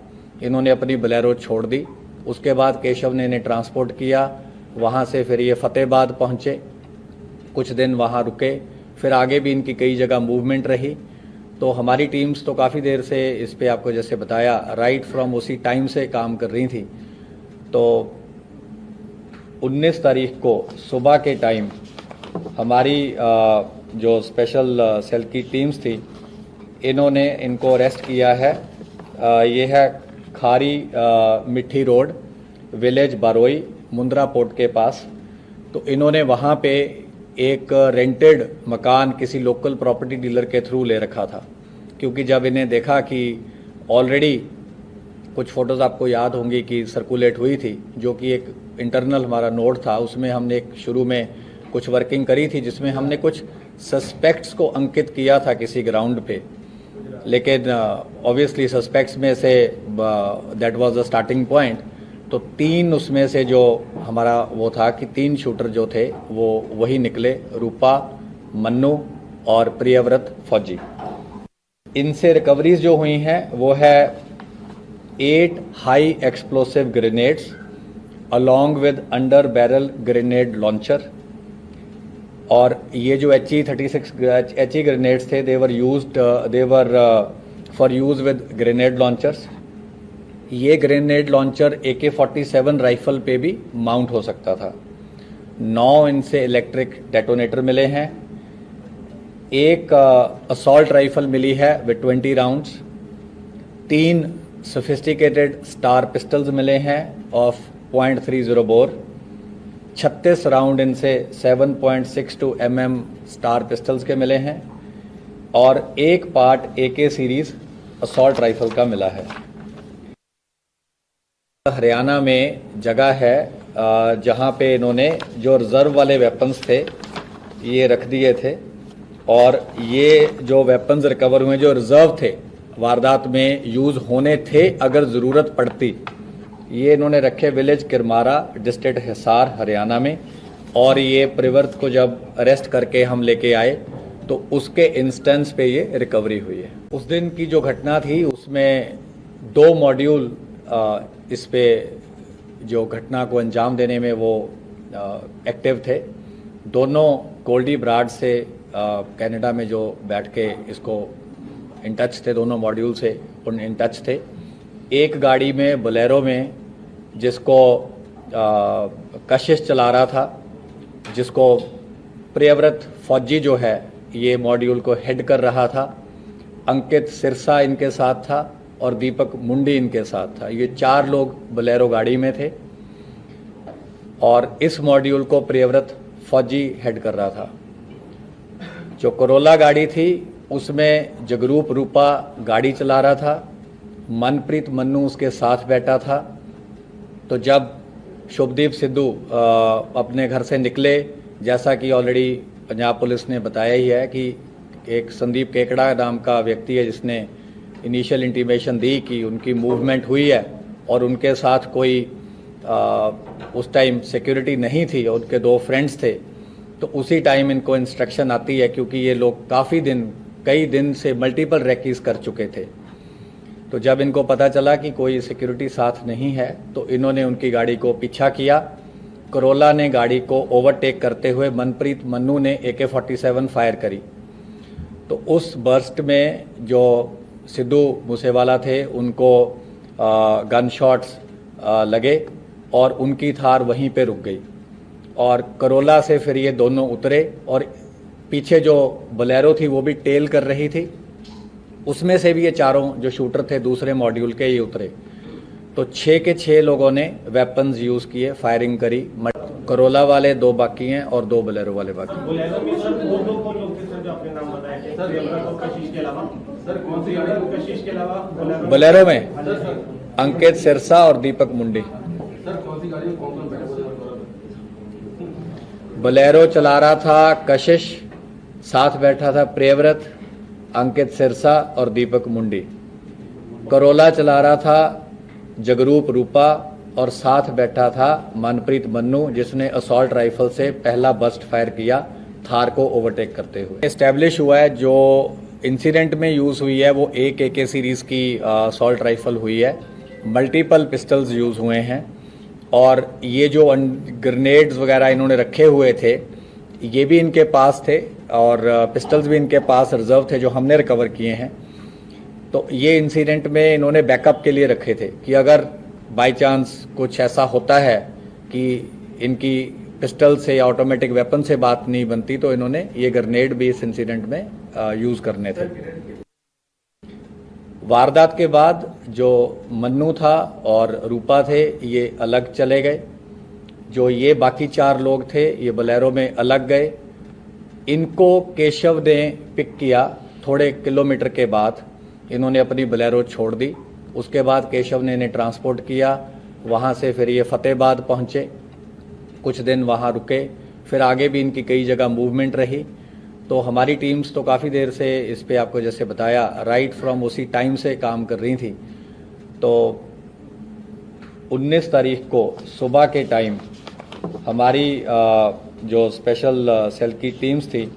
इन्होंने अपनी बोलेरो छोड़ दी। उसके बाद केशव ने इन्हें ट्रांसपोर्ट किया। वहाँ से फिर ये फतेहाबाद पहुँचे, कुछ दिन वहाँ रुके, फिर आगे भी इनकी कई जगह मूवमेंट रही। तो हमारी टीम्स तो काफ़ी देर से इस पे आपको जैसे बताया राइट फ्रॉम उसी टाइम से काम कर रही थी। तो 19 तारीख को सुबह के टाइम हमारी जो स्पेशल सेल की टीम्स थी इन्होंने इनको अरेस्ट किया है। ये है खारी मिट्टी रोड, विलेज बारोई, मुंद्रा पोर्ट के पास। तो इन्होंने वहाँ पे एक रेंटेड मकान किसी लोकल प्रॉपर्टी डीलर के थ्रू ले रखा था, क्योंकि जब इन्हें देखा कि ऑलरेडी कुछ फ़ोटोज़ आपको याद होंगी कि सर्कुलेट हुई थी, जो कि एक इंटरनल हमारा नोट था, उसमें हमने एक शुरू में कुछ वर्किंग करी थी जिसमें हमने कुछ सस्पेक्ट्स को अंकित किया था किसी ग्राउंड पे। लेकिन ऑब्वियसली सस्पेक्ट्स में say that was the starting point. तो 3 उसमें से जो हमारा वो था कि 3 शूटर जो थे वो वही निकले, रूपा, मन्नू और प्रियव्रत फौजी। इनसे रिकवरीज जो हुई हैं वो है 8 high explosive grenades along with under barrel grenade launcher. और ये जो HE-36 ग्रेनेड्स थे they were for use with grenade launchers. ये ग्रेनेड लॉन्चर AK-47 राइफल पे भी माउंट हो सकता था। 9 इनसे इलेक्ट्रिक डेटोनेटर मिले हैं। एक असॉल्ट राइफल मिली है with 20 rounds. 3 sophisticated star pistols मिले हैं ऑफ .30 बोर। 36 राउंड इनसे 7.62 mm स्टार पिस्टल्स के मिले हैं और एक part AK series assault rifle का मिला है। हरियाणा में जगह है जहां पे इन्होंने जो रिजर्व वाले वेपन्स थे ये रख दिए थे और ये जो वेपन्स रिकवर हुए जो रिजर्व थे वारदात में यूज होने थे अगर जरूरत पड़ती, ये इन्होंने रखे विलेज किरमारा डिस्ट्रिक्ट हिसार हरियाणा में। और ये प्रिवर्त को जब अरेस्ट करके हम लेके आए तो उसके इंस्टेंस पे ये रिकवरी हुई है। उस दिन की जो घटना थी उसमें 2 मॉड्यूल इस पे जो घटना को अंजाम देने में वो एक्टिव थे। दोनों गोल्डी ब्राड से कनाडा में जो बैठ के इसको इन टच थे, दोनों मॉड्यूल से उन इन टच थे। एक गाड़ी में बोलेरो में जिसको कशिश चला रहा था, जिसको प्रियव्रत फौजी जो है ये मॉड्यूल को हेड कर रहा था। अंकित सिरसा इनके साथ था और दीपक मुंडी इनके साथ था। ये 4 लोग बोलेरो गाड़ी में थे और इस मॉड्यूल को प्रियव्रत फौजी हेड कर रहा था। जो करोला गाड़ी थी उसमें जगरूप रूपा गाड़ी चला रहा था। मनप्रीत मन्नू उसके साथ बैठा था। तो जब शुभदीप सिद्धू अपने घर से निकले, जैसा कि ऑलरेडी पंजाब पुलिस ने बताया ही है कि एक संदीप केकड़ा नाम का व्यक्ति है जिसने इनिशियल इंटीमेशन दी कि उनकी मूवमेंट हुई है और उनके साथ कोई उस टाइम सिक्योरिटी नहीं थी और उनके 2 फ्रेंड्स थे। तो उसी टाइम इनको इंस्ट्रक्शन आती है क्योंकि ये लोग कई दिन से मल्टीपल रेकीज कर चुके थे। तो जब इनको पता चला कि कोई सिक्योरिटी साथ नहीं है तो इन्होंने उनकी गाड़ी को पीछा किया। करोला ने गाड़ी को ओवरटेक करते हुए मनप्रीत मन्नू ने AK-47 फायर करी। तो उस बर्स्ट में जो सिद्धू मूसेवाला थे उनको गन शॉट्स लगे और उनकी थार वहीं पे रुक गई और करोला से फिर ये दोनों उतरे और पीछे जो बोलेरो थी वो भी टेल कर रही थी, उसमें से भी ये 4 जो शूटर थे दूसरे मॉड्यूल के ये उतरे। तो 6 के 6 लोगों ने वेपन्स यूज किए, फायरिंग करी। करोला वाले 2 बाकी हैं और 2 बोलेरो वाले बाकी हैं। बोलेरो में सर वो लोग थे सर जो आपने नाम बताए थे सर, प्रियव्रत और कशिश के अलावा सर कौन सी गाड़ी? कशिश के अलावा बोलेरो में अंकित सिरसा और दीपक मुंडी। सर कौन सी गाड़ी कौन बैठा? बोलेरो चला रहा था कशिश, साथ बैठा था प्रियव्रत, अंकित सिरसा और दीपक मुंडी। करोला चला रहा था जगरूप रूपा और साथ बैठा था मनप्रीत मन्नू जिसने असॉल्ट राइफल से पहला बस्ट फायर किया थार को ओवरटेक करते हुए। एस्टेब्लिश हुआ है जो इंसिडेंट में यूज हुई है वो एक AK सीरीज की असॉल्ट राइफल हुई है। मल्टीपल पिस्टल्स यूज हुए हैं और ये जो ग्रेनेड्स वगैरह इन्होंने रखे हुए थे ये भी इनके पास थे और पिस्टल्स भी इनके पास रिजर्व थे जो हमने रिकवर किए हैं। तो ये इंसिडेंट में इन्होंने बैकअप के लिए रखे थे कि अगर बाय चांस कुछ ऐसा होता है कि इनकी पिस्टल से या ऑटोमेटिक वेपन से बात नहीं बनती तो इन्होंने ये ग्रेनेड भी इस इंसिडेंट में यूज करने थे। वारदात के बाद जो मन्नू था और रूपा थे ये अलग चले गए। जो ये बाकी 4 लोग थे ये बोलेरो में अलग गए। इनको केशव ने पिक किया थोड़े किलोमीटर के बाद। इन्होंने अपनी बोलेरो छोड़ दी। उसके बाद केशव ने इन्हें ट्रांसपोर्ट किया। वहाँ से फिर ये फतेहाबाद पहुँचे, कुछ दिन वहाँ रुके, फिर आगे भी इनकी कई जगह मूवमेंट रही। तो हमारी टीम्स तो काफ़ी देर से इस पे आपको जैसे बताया राइट फ्रॉम उसी टाइम से काम कर रही थी। तो 19 तारीख को सुबह के टाइम हमारी जो स्पेशल सेल की टीम्स थी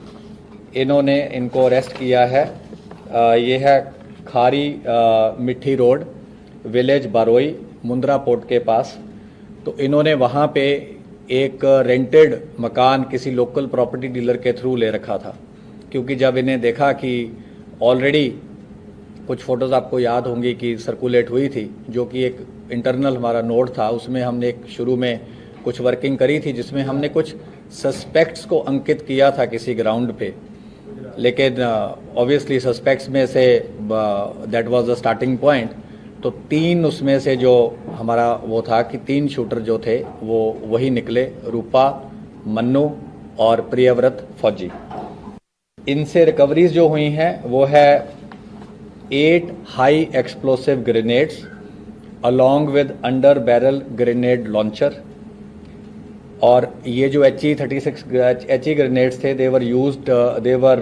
इन्होंने इनको अरेस्ट किया है। ये है खारी मिट्टी रोड, विलेज बारोई, मुंद्रा पोर्ट के पास। तो इन्होंने वहाँ पे एक रेंटेड मकान किसी लोकल प्रॉपर्टी डीलर के थ्रू ले रखा था, क्योंकि जब इन्हें देखा कि ऑलरेडी कुछ फोटोज आपको याद होंगी कि सर्कुलेट हुई थी, जो कि एक इंटरनल हमारा नोट था। उसमें हमने एक शुरू में कुछ वर्किंग करी थी जिसमें हमने कुछ सस्पेक्ट्स को अंकित किया था किसी ग्राउंड पे, लेकिन ऑब्वियसली सस्पेक्ट्स में say that was the starting point. तो 3 उसमें से जो हमारा वो था कि 3 शूटर जो थे वो वही निकले, रूपा, मन्नू और प्रियव्रत फौजी। इनसे रिकवरीज जो हुई हैं वो है 8 high explosive grenades along with under barrel grenade launcher. और ये जो HE-36 ग्रेनेड्स थे, they were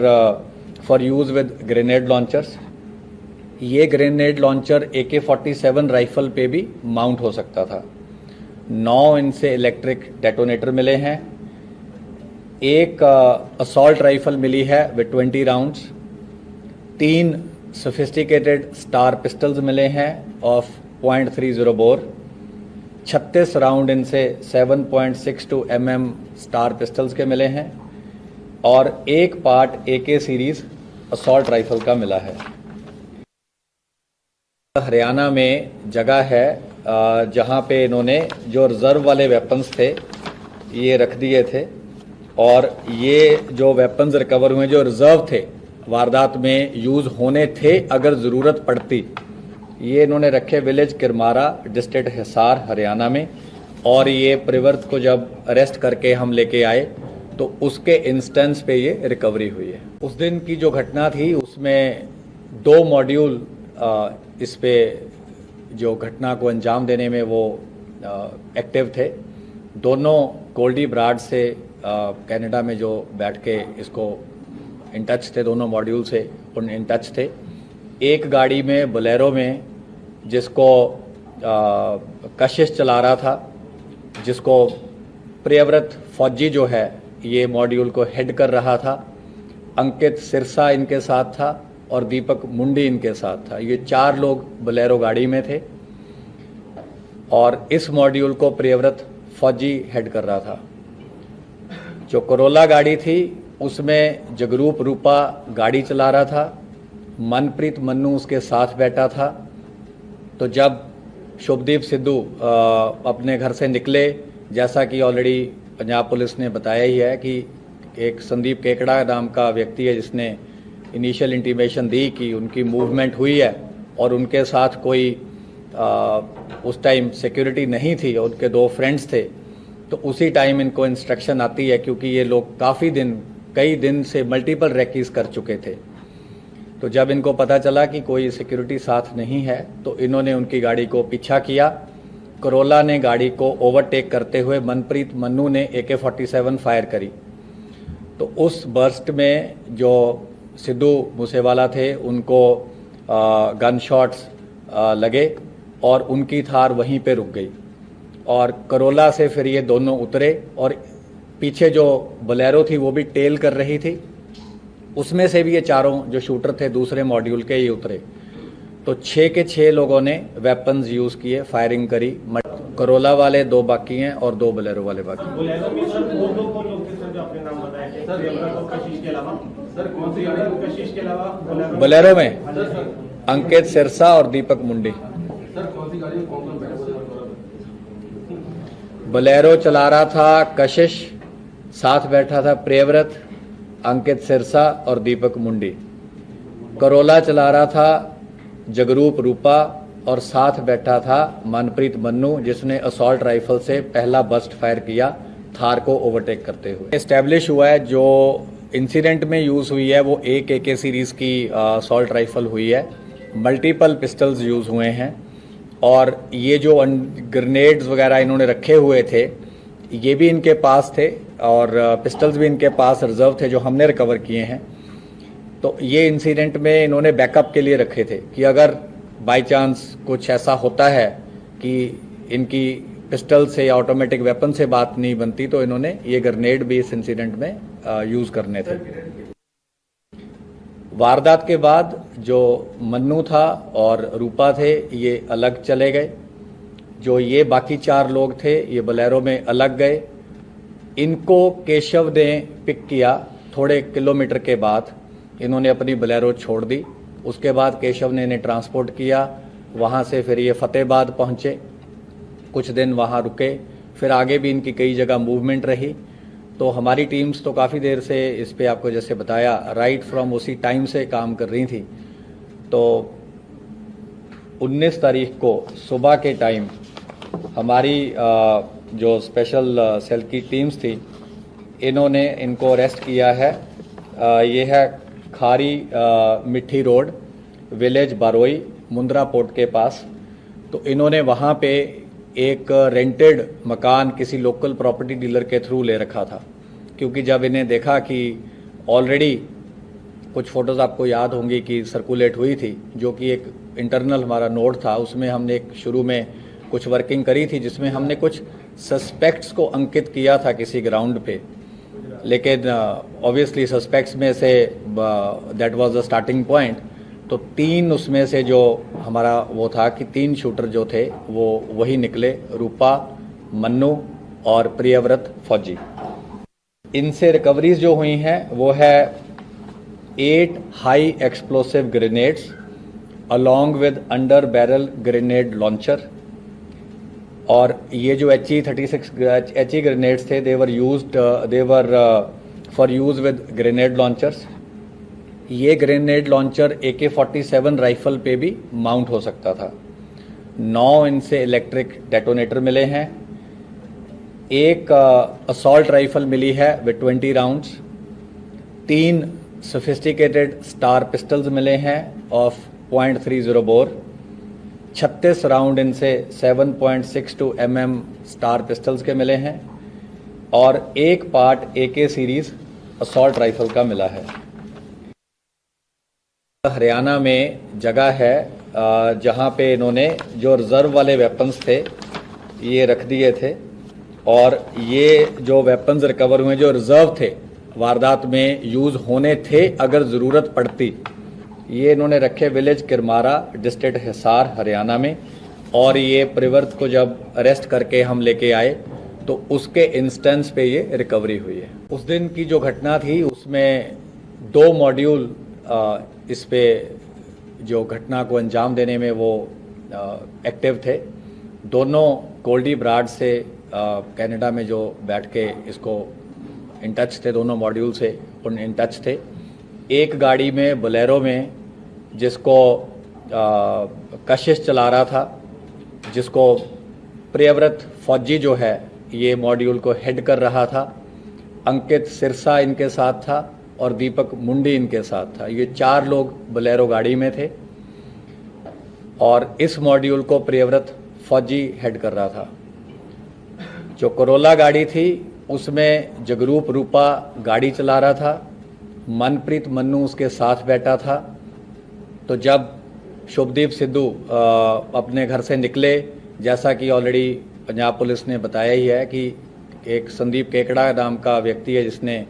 for use with grenade launchers. ये ग्रेनेड लॉन्चर AK-47 राइफल पे भी माउंट हो सकता था। 9 इनसे इलेक्ट्रिक डेटोनेटर मिले हैं। एक असॉल्ट राइफल मिली है with 20 rounds. 3 sophisticated star pistols मिले हैं ऑफ .30 बोर। 36 राउंड इनसे 7.62 mm स्टार पिस्टल्स के मिले हैं और एक part AK series assault rifle का मिला है। हरियाणा में जगह है जहां पे इन्होंने जो रिजर्व वाले वेपन्स थे ये रख दिए थे, और ये जो वेपन्स रिकवर हुए जो रिजर्व थे, वारदात में यूज होने थे अगर जरूरत पड़ती, ये इन्होंने रखे विलेज किरमारा, डिस्ट्रिक्ट हिसार, हरियाणा में। और ये प्रिवर्त को जब अरेस्ट करके हम लेके आए तो उसके इंस्टेंस पे ये रिकवरी हुई है। उस दिन की जो घटना थी उसमें 2 मॉड्यूल इस पे जो घटना को अंजाम देने में वो एक्टिव थे। दोनों गोल्डी ब्राड से कनाडा में जो बैठ के इसको इन टच थे, दोनों मॉड्यूल से इन टच थे। एक गाड़ी में बोलेरो में जिसको कशिश चला रहा था, जिसको प्रियव्रत फौजी जो है ये मॉड्यूल को हेड कर रहा था। अंकित सिरसा इनके साथ था और दीपक मुंडी इनके साथ था। ये 4 लोग बोलेरो गाड़ी में थे और इस मॉड्यूल को प्रियव्रत फौजी हेड कर रहा था। जो कोरोला गाड़ी थी उसमें जगरूप रूपा गाड़ी चला रहा था, मनप्रीत मन्नू उसके साथ बैठा था। तो जब शुभदीप सिद्धू अपने घर से निकले, जैसा कि ऑलरेडी पंजाब पुलिस ने बताया ही है कि एक संदीप केकड़ा नाम का व्यक्ति है जिसने इनिशियल इंटीमेशन दी कि उनकी मूवमेंट हुई है और उनके साथ कोई उस टाइम सिक्योरिटी नहीं थी और उनके 2 फ्रेंड्स थे। तो उसी टाइम इनको इंस्ट्रक्शन आती है, क्योंकि ये लोग कई दिन से मल्टीपल रेकीज कर चुके थे। तो जब इनको पता चला कि कोई सिक्योरिटी साथ नहीं है तो इन्होंने उनकी गाड़ी को पीछा किया। कोरोला ने गाड़ी को ओवरटेक करते हुए मनप्रीत मन्नू ने AK-47 फायर करी। तो उस बर्स्ट में जो सिद्धू मूसेवाला थे उनको गन शॉट्स लगे और उनकी थार वहीं पे रुक गई। और कोरोला से फिर ये दोनों उतरे और पीछे जो बोलेरो थी वो भी टेल कर रही थी, उसमें से भी ये 4 जो शूटर थे दूसरे मॉड्यूल के ये उतरे। तो 6 के 6 लोगों ने वेपन्स यूज किए, फायरिंग करी। कोरोला वाले 2 बाकी हैं और 2 बोलेरो वाले बाकी हैं। बोलेरो में सर वो 2 कौन लोग थे सर जो आपने नाम बताया थे? प्रियव्रत और कशिश के अलावा सर कौन सी गाड़ी? कशिश के अलावा बोलेरो में अंकित सिरसा और दीपक मुंडी। सर कौन सी गाड़ी में कौन बैठा हुआ? बोलेरो चला रहा था कशिश, साथ बैठा था प्रियव्रत, अंकित सिरसा और दीपक मुंडी। कोरोला चला रहा था जगरूप रूपा और साथ बैठा था मनप्रीत मन्नू, जिसने असॉल्ट राइफल से पहला बस्ट फायर किया थार को ओवरटेक करते हुए। एस्टेब्लिश हुआ है जो इंसिडेंट में यूज हुई है वो एक AK सीरीज की असॉल्ट राइफल हुई है। मल्टीपल पिस्टल्स यूज हुए हैं और ये जो ग्रेनेड्स वगैरह इन्होंने रखे हुए थे ये भी इनके पास थे और पिस्टल्स भी इनके पास रिजर्व थे जो हमने रिकवर किए हैं। तो ये इंसिडेंट में इन्होंने बैकअप के लिए रखे थे कि अगर बाय चांस कुछ ऐसा होता है कि इनकी पिस्टल से या ऑटोमेटिक वेपन से बात नहीं बनती तो इन्होंने ये ग्रेनेड भी इस इंसिडेंट में यूज करने थे। वारदात के बाद जो मन्नू था और रूपा थे ये अलग चले गए। जो ये बाकी 4 लोग थे ये बोलेरो में अलग गए। इनको केशव ने पिक किया। थोड़े किलोमीटर के बाद इन्होंने अपनी बोलेरो छोड़ दी उसके बाद केशव ने इन्हें ट्रांसपोर्ट किया, वहाँ से फिर ये फतेहाबाद पहुँचे, कुछ दिन वहाँ रुके, फिर आगे भी इनकी कई जगह मूवमेंट रही। तो हमारी टीम्स तो काफ़ी देर से इस पे आपको जैसे बताया राइट फ्रॉम उसी टाइम से काम कर रही थी। तो 19 तारीख को सुबह के टाइम हमारी जो स्पेशल सेल की टीम्स थी, इन्होंने इनको अरेस्ट किया है। ये है खारी मिट्टी रोड, विलेज बारोई, मुंद्रा पोर्ट के पास। तो इन्होंने वहाँ पे एक रेंटेड मकान किसी लोकल प्रॉपर्टी डीलर के थ्रू ले रखा था, क्योंकि जब इन्हें देखा कि ऑलरेडी कुछ फ़ोटोज़ आपको याद होंगी कि सर्कुलेट हुई थी, जो कि एक इंटरनल हमारा नोट था, उसमें हमने एक शुरू में कुछ वर्किंग करी थी जिसमें हमने कुछ सस्पेक्ट्स को अंकित किया था किसी ग्राउंड पे, लेकिन ऑब्वियसली सस्पेक्ट्स में say that was the starting point. तो 3 उसमें से जो हमारा वो था कि 3 शूटर जो थे वो वही निकले, रूपा, मन्नू और प्रियव्रत फौजी। इनसे रिकवरीज जो हुई हैं वो है 8 high explosive grenades along with under barrel grenade launcher. और ये जो HE-36 ग्रेनेड्स थे, they were for use with grenade launchers. ये ग्रेनेड लॉन्चर AK-47 राइफल पे भी माउंट हो सकता था। 9 इनसे इलेक्ट्रिक डेटोनेटर मिले हैं। एक असॉल्ट राइफल मिली है with 20 rounds. 3 sophisticated star pistols मिले हैं ऑफ .30 बोर। 36 राउंड इनसे 7.62 mm स्टार पिस्टल्स के मिले हैं और एक part AK series assault rifle का मिला है। हरियाणा में जगह है जहां पे इन्होंने जो रिजर्व वाले वेपन्स थे ये रख दिए थे, और ये जो वेपन्स रिकवर हुए जो रिजर्व थे, वारदात में यूज होने थे अगर जरूरत पड़ती, ये इन्होंने रखे विलेज किरमारा, डिस्ट्रिक्ट हिसार, हरियाणा में। और ये प्रियव्रत को जब अरेस्ट करके हम लेके आए तो उसके इंस्टेंस पे ये रिकवरी हुई है। उस दिन की जो घटना थी उसमें 2 मॉड्यूल इस पे जो घटना को अंजाम देने में वो एक्टिव थे। दोनों गोल्डी ब्राड से कनाडा में जो बैठ के इसको इन टच थे, दोनों मॉड्यूल से इन टच थे। एक गाड़ी में बोलेरो में जिसको कशिश चला रहा था, जिसको प्रियव्रत फौजी जो है ये मॉड्यूल को हेड कर रहा था। अंकित सिरसा इनके साथ था और दीपक मुंडी इनके साथ था। ये 4 लोग बोलेरो गाड़ी में थे और इस मॉड्यूल को प्रियव्रत फौजी हेड कर रहा था। जो कोरोला गाड़ी थी उसमें जगरूप रूपा गाड़ी चला रहा था, मनप्रीत मन्नू उसके साथ बैठा था। तो जब शुभदीप सिद्धू अपने घर से निकले, जैसा कि ऑलरेडी पंजाब पुलिस ने बताया ही है कि एक संदीप केकड़ा नाम का व्यक्ति है जिसने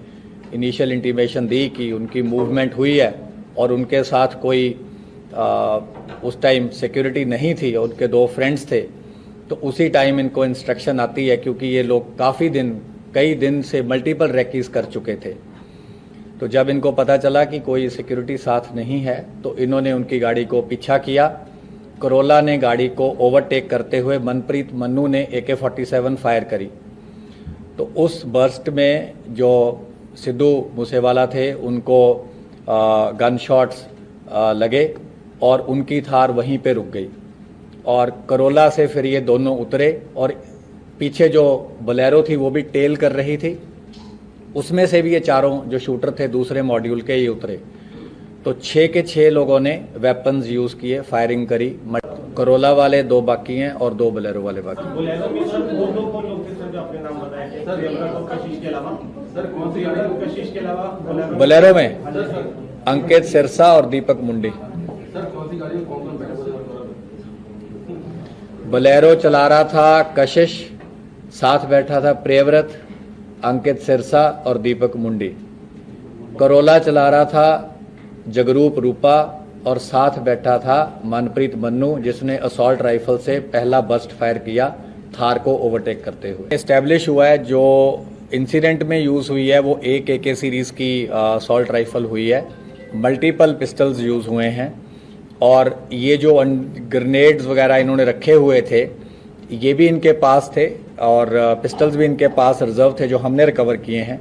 इनिशियल इंटीमेशन दी कि उनकी मूवमेंट हुई है और उनके साथ कोई उस टाइम सिक्योरिटी नहीं थी और उनके 2 फ्रेंड्स थे। तो उसी टाइम इनको इंस्ट्रक्शन आती है, क्योंकि ये लोग कई दिन से मल्टीपल रेकीज कर चुके थे। तो जब इनको पता चला कि कोई सिक्योरिटी साथ नहीं है तो इन्होंने उनकी गाड़ी को पीछा किया। कोरोला ने गाड़ी को ओवरटेक करते हुए मनप्रीत मन्नू ने AK-47 फायर करी। तो उस बर्स्ट में जो सिद्धू मूसेवाला थे उनको गन शॉट्स लगे और उनकी थार वहीं पे रुक गई। और कोरोला से फिर ये दोनों उतरे और पीछे जो बोलेरो थी वो भी टेल कर रही थी, उसमें से भी ये 4 जो शूटर थे दूसरे मॉड्यूल के ये उतरे। तो 6 के 6 लोगों ने वेपन्स यूज किए, फायरिंग करी। कोरोला वाले 2 बाकी हैं और 2 बोलेरो वाले बाकी हैं। बोलेरो में सर वो लोग थे सर जो आपने नाम बताया थे, प्रियव्रत और कशिश के अलावा। सर कौन सी गाड़ी? कशिश के अलावा बोलेरो में अंकित सिरसा और दीपक मुंडी। सर कौन सी गाड़ी में कौन बैठा हुआ? बोलेरो चला रहा था कशिश, साथ बैठा था प्रियव्रत, अंकित सिरसा और दीपक मुंडी। कोरोला चला रहा था जगरूप रूपा और साथ बैठा था मनप्रीत मन्नू, जिसने असॉल्ट राइफल से पहला बर्स्ट फायर किया थार को ओवरटेक करते हुए। एस्टेब्लिश हुआ है जो इंसिडेंट में यूज हुई है वो एक AK सीरीज की असॉल्ट राइफल हुई है मल्टीपल पिस्टल्स यूज़ हुए हैं और ये जो ग्रेनेड्स वगैरह इन्होंने रखे हुए थे ये भी इनके पास थे और पिस्टल्स भी इनके पास रिजर्व थे जो हमने रिकवर किए हैं।